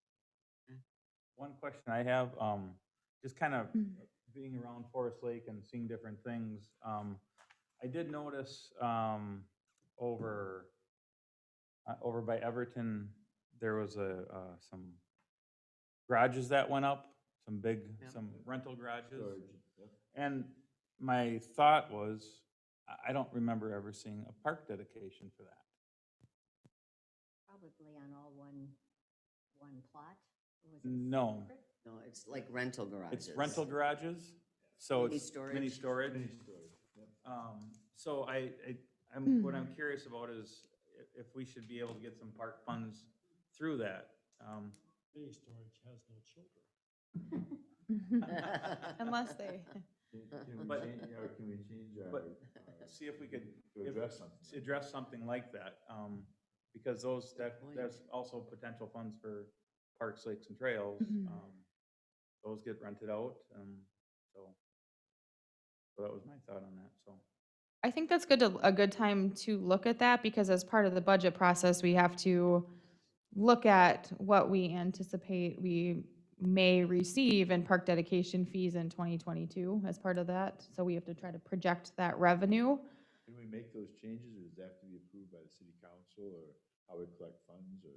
One question I have, just kind of being around Forest Lake and seeing different things, I did notice over by Everton, there was some garages that went up, some rental garages. And my thought was, I don't remember ever seeing a park dedication for that. Probably on all one plot? Or was it No. separate? No, it's like rental garages. It's rental garages, so Mini it's storage. mini storage. So what I'm curious about is if we should be able to get some park funds through that. Bay storage has no children. Unless they, Can we But- change, or can we change our, but see if we could, to address something? to address something like that, because those, point. there's also potential funds for parks, lakes, and trails. Mhm. Those get rented out, so that was my thought on that, so. I think that's a good time to look at that, because as part of the budget process, we have to look at what we anticipate we may receive in park dedication fees in 2022 as part of that. So we have to try to project that revenue. Can we make those changes, or does that have to be approved by the city council, or how we collect funds, or?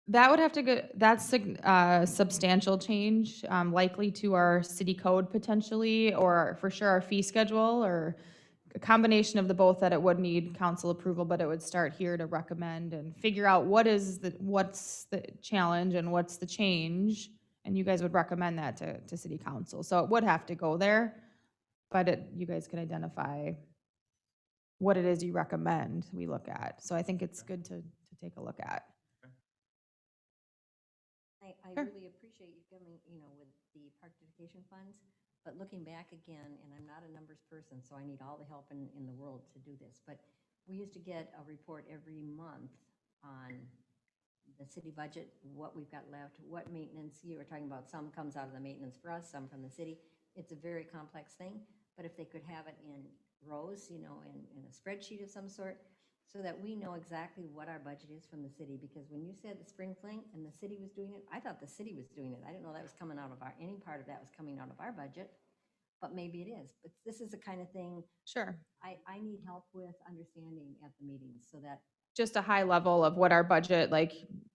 That would have to go, that's a substantial change, likely to our city code potentially, or for sure our fee schedule, or a combination of the both, that it would need council approval, but it would start here to recommend and figure out what's the challenge and what's the change, and you guys would recommend that to city council. So it would have to go there, but you guys can identify what it is you recommend we look at. So I think it's good to take a look at. I Sure. really appreciate you coming, with the park dedication funds, but looking back again, and I'm not a numbers person, so I need all the help in the world to do this, but we used to get a report every month on the city budget, what we've got left, what maintenance, you were talking about, some comes out of the maintenance for us, some from the city. It's a very complex thing, but if they could have it in rows, in a spreadsheet of some sort, so that we know exactly what our budget is from the city, because when you said the spring fling and the city was doing it, I thought the city was doing it. I didn't know that was coming out of any part of that was coming out of our budget, but maybe it is. But this is the kind of thing Sure. I need help with understanding at the meetings, so that, Just a high level of what our budget, like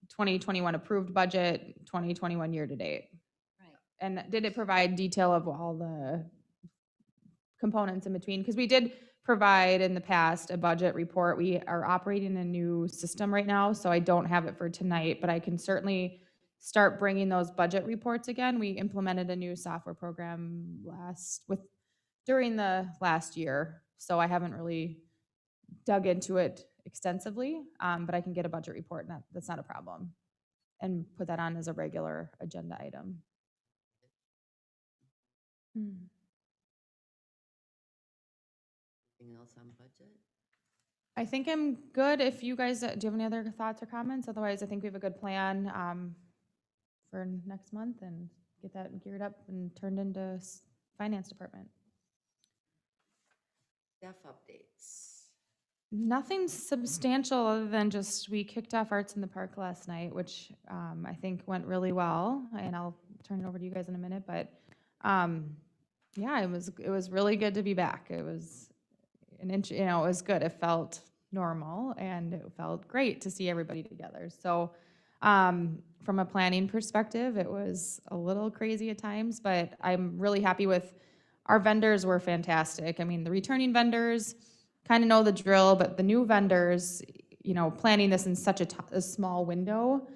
2021 approved budget, 2021 year to date. right, And did it provide detail of all the components in between? Because we did provide in the past a budget report. We are operating a new system right now, so I don't have it for tonight, but I can certainly start bringing those budget reports again. We implemented a new software program during the last year, so I haven't really dug into it extensively, but I can get a budget report, and that's not a problem, and put that on as a regular agenda item. Anything else on budget? I think I'm good. If you guys, do you have any other thoughts or comments? Otherwise, I think we have a good plan for next month, and get that geared up and turned into finance department. Staff updates. Nothing substantial other than just we kicked off Arts in the Park last night, which I think went really well, and I'll turn it over to you guys in a minute. But yeah, it was really good to be back. It was it was good. It felt normal, and it felt great to see everybody together. So from a planning perspective, it was a little crazy at times, but I'm really happy with our vendors. Were fantastic. I mean, the returning vendors kind of know the drill, but the new vendors, planning this in such a small window,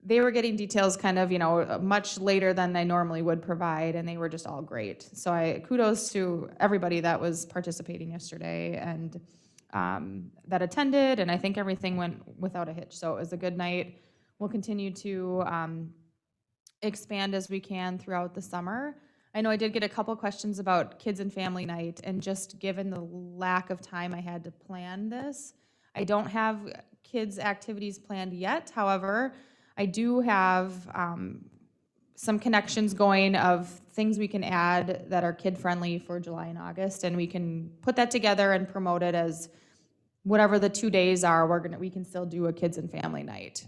they were getting details kind of, much later than I normally would provide, and they were just all great. So kudos to everybody that was participating yesterday and that attended, and I think everything went without a hitch. So it was a good night. We'll continue to expand as we can throughout the summer. I know I did get a couple questions about kids and family night, and just given the lack of time I had to plan this, I don't have kids' activities planned yet. However, I do have some connections going of things we can add that are kid-friendly for July and August, and we can put that together and promote it as whatever the 2 days are. We can still do a kids and family night.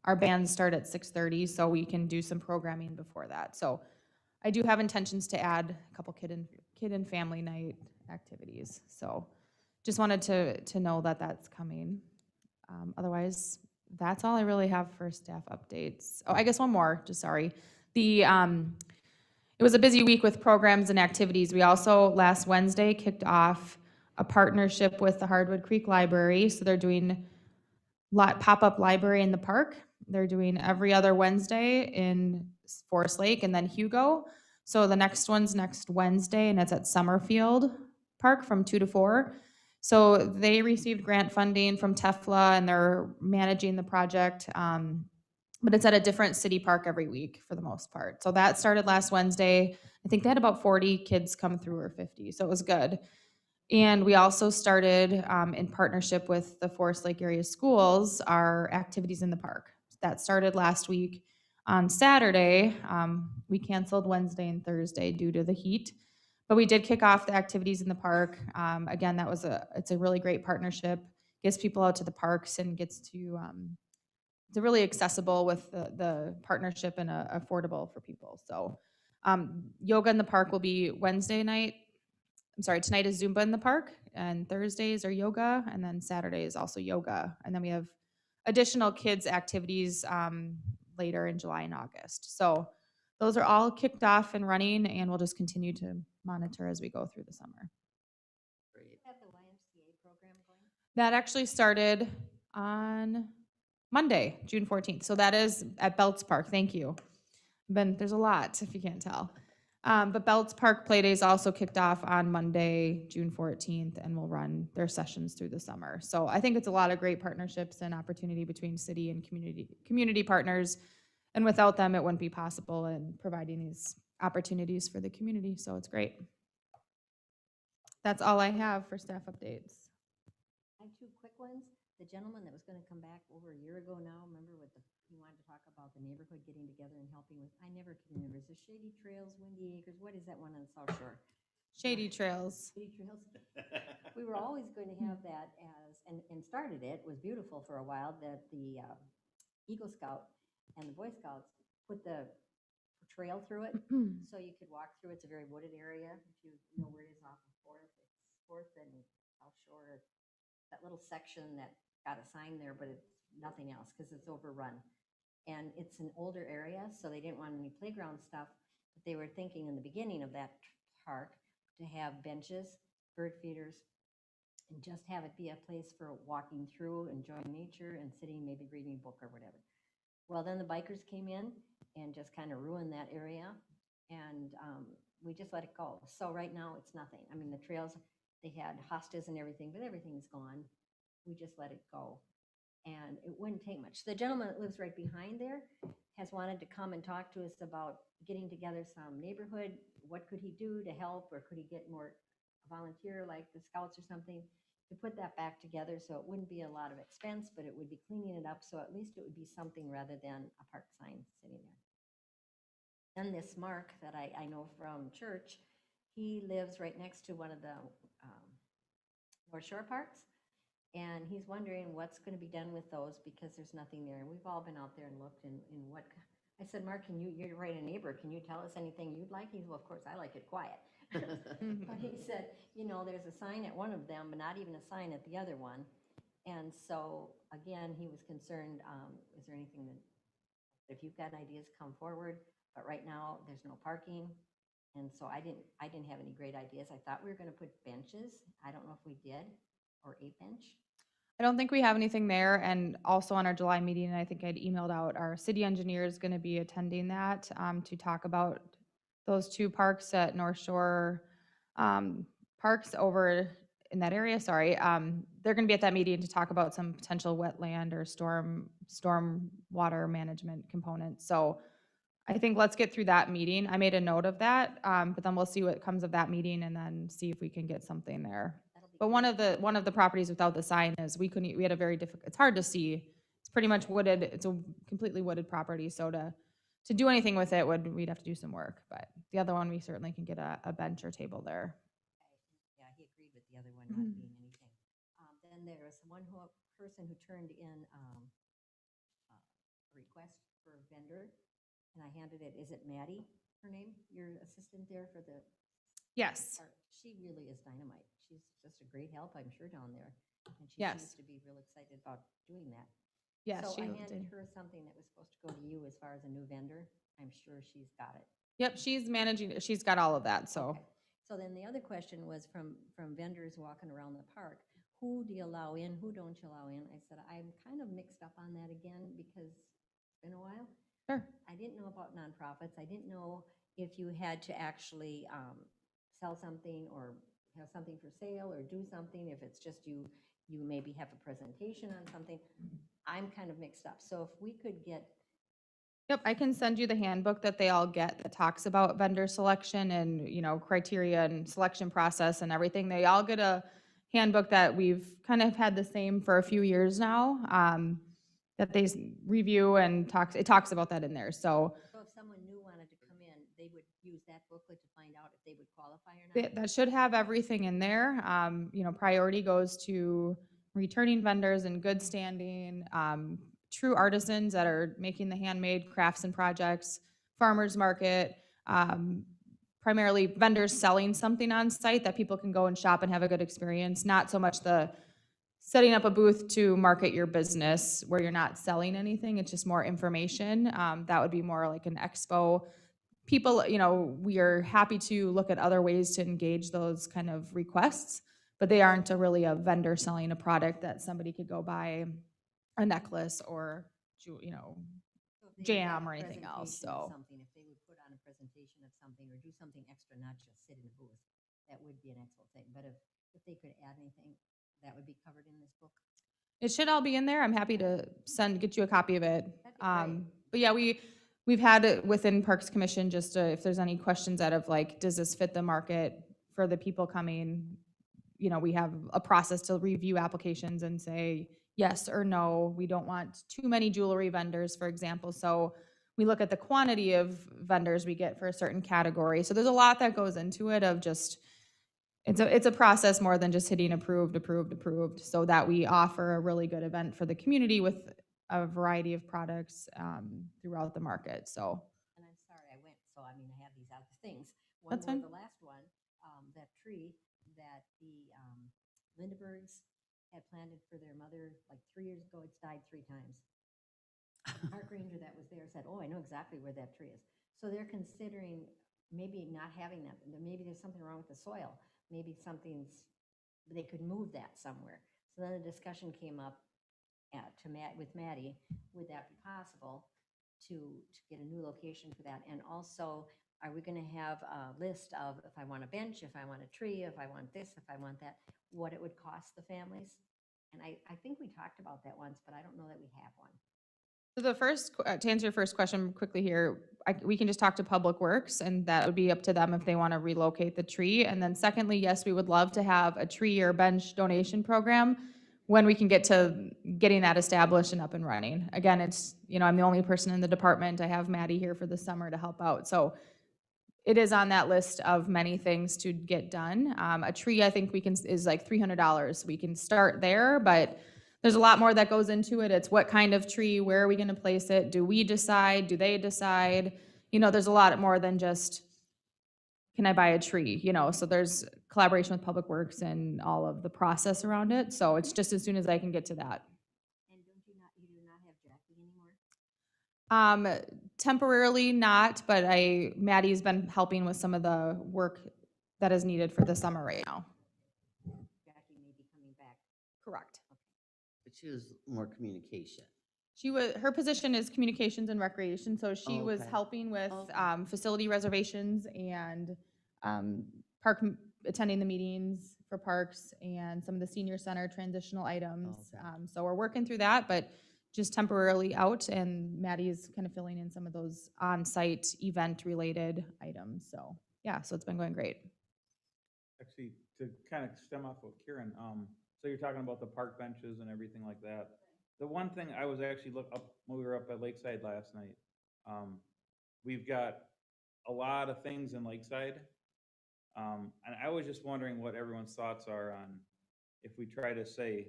Our bands start at 6:30, so we can do some programming before that. So I do have intentions to add a couple kid and family night activities. So just wanted to know that that's coming. Otherwise, that's all I really have for staff updates. Oh, I guess one more, just sorry. It was a busy week with programs and activities. We also, last Wednesday, kicked off a partnership with the Hardwood Creek Library. So they're doing pop-up library in the park. They're doing every other Wednesday in Forest Lake and then Hugo. So the next one's next Wednesday, and it's at Summerfield Park from 2 to 4. So they received grant funding from TEFLA, and they're managing the project. but it's at a different city park every week for the most part. So that started last Wednesday. I think they had about 40 kids come through, or 50, so it was good. And we also started, in partnership with the Forest Lake area schools, our activities in the park. That started last week. On Saturday, we canceled Wednesday and Thursday due to the heat, but we did kick off the activities in the park. Again, it's a really great partnership. Gets people out to the parks and gets to, it's really accessible with the partnership and affordable for people. So yoga in the park will be Wednesday night. I'm sorry, tonight is Zumba in the park, and Thursdays are yoga, and then Saturday is also yoga. And then we have additional kids activities later in July and August. So those are all kicked off and running, and we'll just continue to monitor as we go through the summer. Great. Have the YMCA program going? That actually started on Monday, June 14th. So that is at Belts Park. Thank you. There's a lot, if you can't tell. But Belts Park Playdays also kicked off on Monday, June 14th, and will run their sessions through the summer. So I think it's a lot of great partnerships and opportunity between city and community partners. And without them, it wouldn't be possible in providing these opportunities for the community. So it's great. That's all I have for staff updates. I have two quick ones. The gentleman that was gonna come back over a year ago now, remember he wanted to talk about the neighborhood getting together and helping with, I never can remember, is it Shady Trails, Windy Acres, what is that one on the South Shore? Shady Trails. Shady Trails. We were always going to have that as, and started it, was beautiful for a while, that the Eagle Scout and the Boy Scouts put the trail through it, so you could walk through. It's a very wooded area, if you know where it is off of Fourth and South Shore. That little section that got a sign there, but it's nothing else because it's overrun. And it's an older area, so they didn't want any playground stuff. But they were thinking in the beginning of that park to have benches, bird feeders, and just have it be a place for walking through, enjoying nature, and sitting, maybe reading a book or whatever. Well, then the bikers came in and just kind of ruined that area, and we just let it go. So right now, it's nothing. I mean, the trails, they had hostas and everything, but everything's gone. We just let it go. And it wouldn't take much. The gentleman that lives right behind there has wanted to come and talk to us about getting together some neighborhood. What could he do to help, or could he get more volunteer like the scouts or something to put that back together, so it wouldn't be a lot of expense, but it would be cleaning it up, so at least it would be something rather than a park sign sitting there. Then this Mark that I know from church, he lives right next to one of the North Shore parks. And he's wondering what's going to be done with those because there's nothing there. And we've all been out there and looked and what, I said, Mark, you're right a neighbor. Can you tell us anything you'd like? He said, well, of course, I like it quiet. But he said, there's a sign at one of them, but not even a sign at the other one. And so, again, he was concerned, is there anything that, if you've got ideas, come forward. But right now, there's no parking. And so I didn't have any great ideas. I thought we were going to put benches. I don't know if we did, or a bench. I don't think we have anything there. And also on our July meeting, I think I'd emailed out, our city engineer is going to be attending that to talk about those two parks at North Shore parks over in that area. Sorry. They're going to be at that meeting to talk about some potential wetland or storm water management components. So I think let's get through that meeting. I made a note of that, but then we'll see what comes of that meeting and then see if we can get something there. But one of the properties without the sign is we had a very difficult, it's hard to see. It's pretty much wooded. It's a completely wooded property. So to do anything with it, we'd have to do some work. But the other one, we certainly can get a bench or table there. Yeah, he agreed with the other one not being anything. Then there was one person who turned in a request for a vendor, and I handed it. Is it Maddie, her name? Your assistant there for the Yes. park? She really is dynamite. She's just a great help, I'm sure, down there. And she Yes. seems to be real excited about doing that. Yes. So I she handed did. her something that was supposed to go to you as far as a new vendor. I'm sure she's got it. Yep. She's managing. She's got all of that. So. Okay. So then the other question was from vendors walking around the park. Who do you allow in? Who don't you allow in? I said, I'm kind of mixed up on that again because it's been a while. Sure. I didn't know about nonprofits. I didn't know if you had to actually sell something or have something for sale or do something. If it's just you maybe have a presentation on something. I'm kind of mixed up. So if we could get Yep, I can send you the handbook that they all get that talks about vendor selection and, you know, criteria and selection process and everything. They all get a handbook that we've kind of had the same for a few years now, that they review and it talks about that in there. So So if someone new wanted to come in, they would use that booklet to find out if they would qualify or not? that should have everything in there. You know, priority goes to returning vendors in good standing, true artisans that are making the handmade crafts and projects, farmers market, primarily vendors selling something on site that people can go and shop and have a good experience, not so much the setting up a booth to market your business where you're not selling anything, it's just more information. That would be more like an expo. People, you know, we are happy to look at other ways to engage those kind of requests, but they aren't really a vendor selling a product that somebody could go buy a necklace or, you know, So if they would have jam a or anything else, presentation of so. something, if they would put on a presentation of something or do something extra, not just sit in a booth, that would be an expo thing. But if they could add anything, that would be covered in this book. It should all be in there. I'm happy to get you a copy of it. That'd be great. But yeah, we've had it within Parks Commission, just if there's any questions out of like, does this fit the market for the people coming? You know, we have a process to review applications and say yes or no. We don't want too many jewelry vendors, for example. So we look at the quantity of vendors we get for a certain category. So there's a lot that goes into it of just, it's a process more than just hitting approved, so that we offer a really good event for the community with a variety of products throughout the market, so. And I'm sorry I went, so I mean, I have these other things. That's One more, fine. the last one, that tree that the Lindberghs had planted for their mother like 3 years ago, it's died 3 times. The park ranger that was there said, oh, I know exactly where that tree is. So they're considering maybe not having that, maybe there's something wrong with the soil. Maybe they could move that somewhere. So then the discussion came up with Maddie, would that be possible to get a new location for that? And also, are we gonna have a list of if I want a bench, if I want a tree, if I want this, if I want that, what it would cost the families? And I think we talked about that once, but I don't know that we have one. So the first, to answer your first question quickly here, we can just talk to Public Works, and that would be up to them if they want to relocate the tree. And then secondly, yes, we would love to have a tree or bench donation program when we can get to getting that established and up and running. Again, it's, you know, I'm the only person in the department. I have Maddie here for the summer to help out. So it is on that list of many things to get done. A tree, I think is like $300. We can start there, but there's a lot more that goes into it. It's what kind of tree, where are we gonna place it? Do we decide? Do they decide? You know, there's a lot more than just, can I buy a tree? You know, so there's collaboration with Public Works and all of the process around it. So it's just as soon as I can get to that. And you do not have Jackie anymore? Temporarily not, but Maddie's been helping with some of the work that is needed for the summer right now. Jackie may be coming back. Correct. But she was more communication. Her position is communications and recreation, so she was Okay. helping with Okay. facility reservations and attending the meetings for parks and some of the senior center transitional items. Okay. So we're working through that, but just temporarily out, and Maddie's kind of filling in some of those on-site event-related items. So yeah, so it's been going great. Actually, to kind of stem off what Kieran, so you're talking about the park benches and everything like that. The one thing I was actually when we were up at Lakeside last night, we've got a lot of things in Lakeside. And I was just wondering what everyone's thoughts are on if we try to say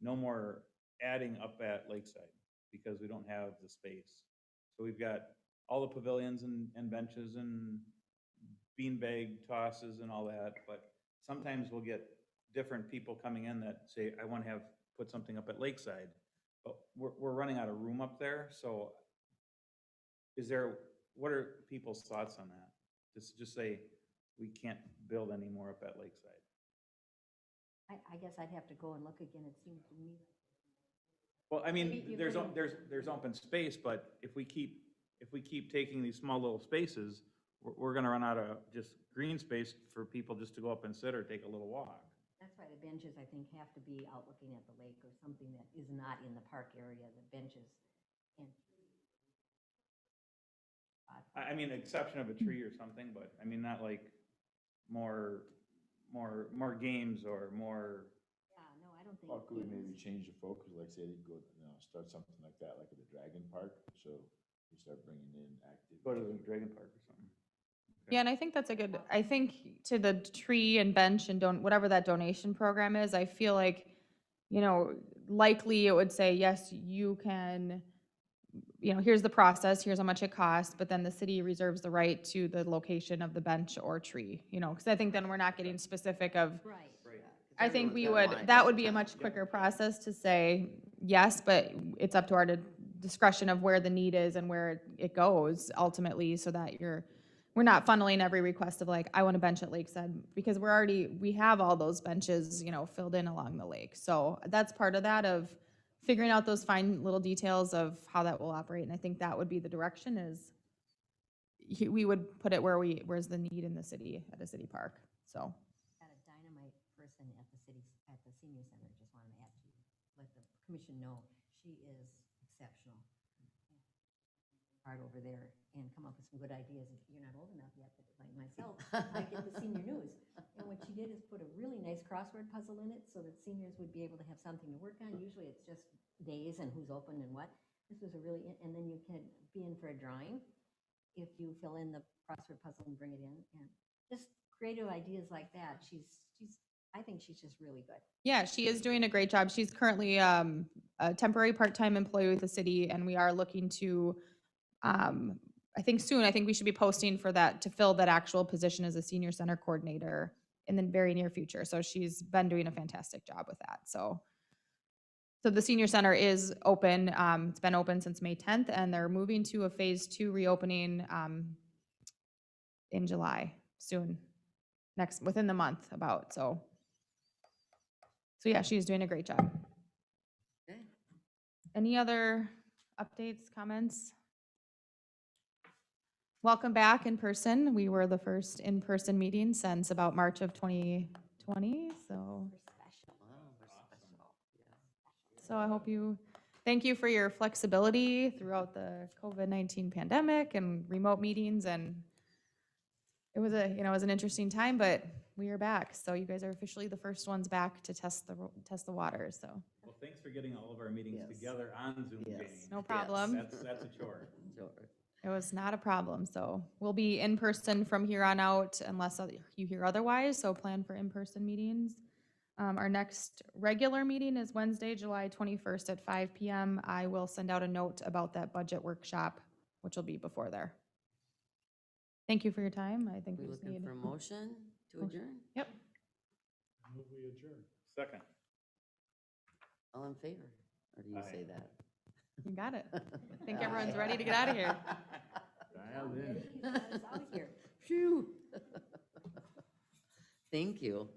no more adding up at Lakeside because we don't have the space. So we've got all the pavilions and benches and beanbag tosses and all that, but sometimes we'll get different people coming in that say, I want to put something up at Lakeside, but we're running out of room up there. So what are people's thoughts on that? Just say, we can't build any more up at Lakeside. I guess I'd have to go and look again. It seems to me. Well, I mean, Maybe you there's couldn't- open space, but if we keep taking these small little spaces, we're gonna run out of just green space for people just to go up and sit or take a little walk. That's why the benches, I think, have to be out looking at the lake or something that is not in the park area, the benches. And I mean, exception of a tree or something, but I mean, not like more games or more, Yeah, no, I don't think. Or could we maybe change the focus, like say, go, start something like that, like at the Dragon Park, so we start bringing in active. go to the Dragon Park or something. Yeah, and I think that's a good, I think to the tree and bench and whatever that donation program is, I feel like, likely it would say, yes, you can, here's the process, here's how much it costs, but then the city reserves the right to the location of the bench or tree, because I think then we're not getting specific of, Right. I think Everyone's gonna want it that would be a downtown. much quicker process to say, yes, but it's up to our discretion of where the need is and where it goes ultimately, so that we're not funneling every request of like, I want a bench at Lakeside, because we have all those benches, filled in along the lake. So that's part of that, of figuring out those fine little details of how that will operate. And I think that would be the direction, is we would put it where's the need in the city, at a city park, so. Got a dynamite person at the senior center, just wanted to let the commission know, she is exceptional. Hard over there and come up with some good ideas. You're not old enough yet, but like myself, I get the senior news. And what she did is put a really nice crossword puzzle in it so that seniors would be able to have something to work on. Usually it's just days and who's open and what. This was and then you can be in for a drawing if you fill in the crossword puzzle and bring it in. And just creative ideas like that. I think she's just really good. Yeah, she is doing a great job. She's currently a temporary part-time employee with the city, and we are looking to, I think we should be posting for that, to fill that actual position as a senior center coordinator in the very near future. So she's been doing a fantastic job with that. So the senior center is open. It's been open since May 10th, and they're moving to a phase 2 reopening in July, soon, within the month about, so yeah, she's doing a great job. Okay. Any other updates, comments? Welcome back in person. We were the first in-person meeting since about March of 2020, so. We're special. Wow, we're special. Yeah. So I hope thank you for your flexibility throughout the COVID-19 pandemic and remote meetings, and it was an interesting time, but we are back. So you guys are officially the first ones back to test the waters, so. Well, thanks for getting all of our meetings Yes. together on Zoom, Yes. Janie. No problem. That's a chore. Sure. It was not a problem, so we'll be in person from here on out unless you hear otherwise, so plan for in-person meetings. Our next regular meeting is Wednesday, July 21st at 5 p.m. I will send out a note about that budget workshop, which will be before there. Thank you for your time. I think We we just looking need. for a motion to adjourn? Yep. Move we adjourn. Second. All in favor? Or do you Aye. say that? You got it. I think everyone's ready to get out of here. Dialed in. Get us out of here. Phew. Thank you.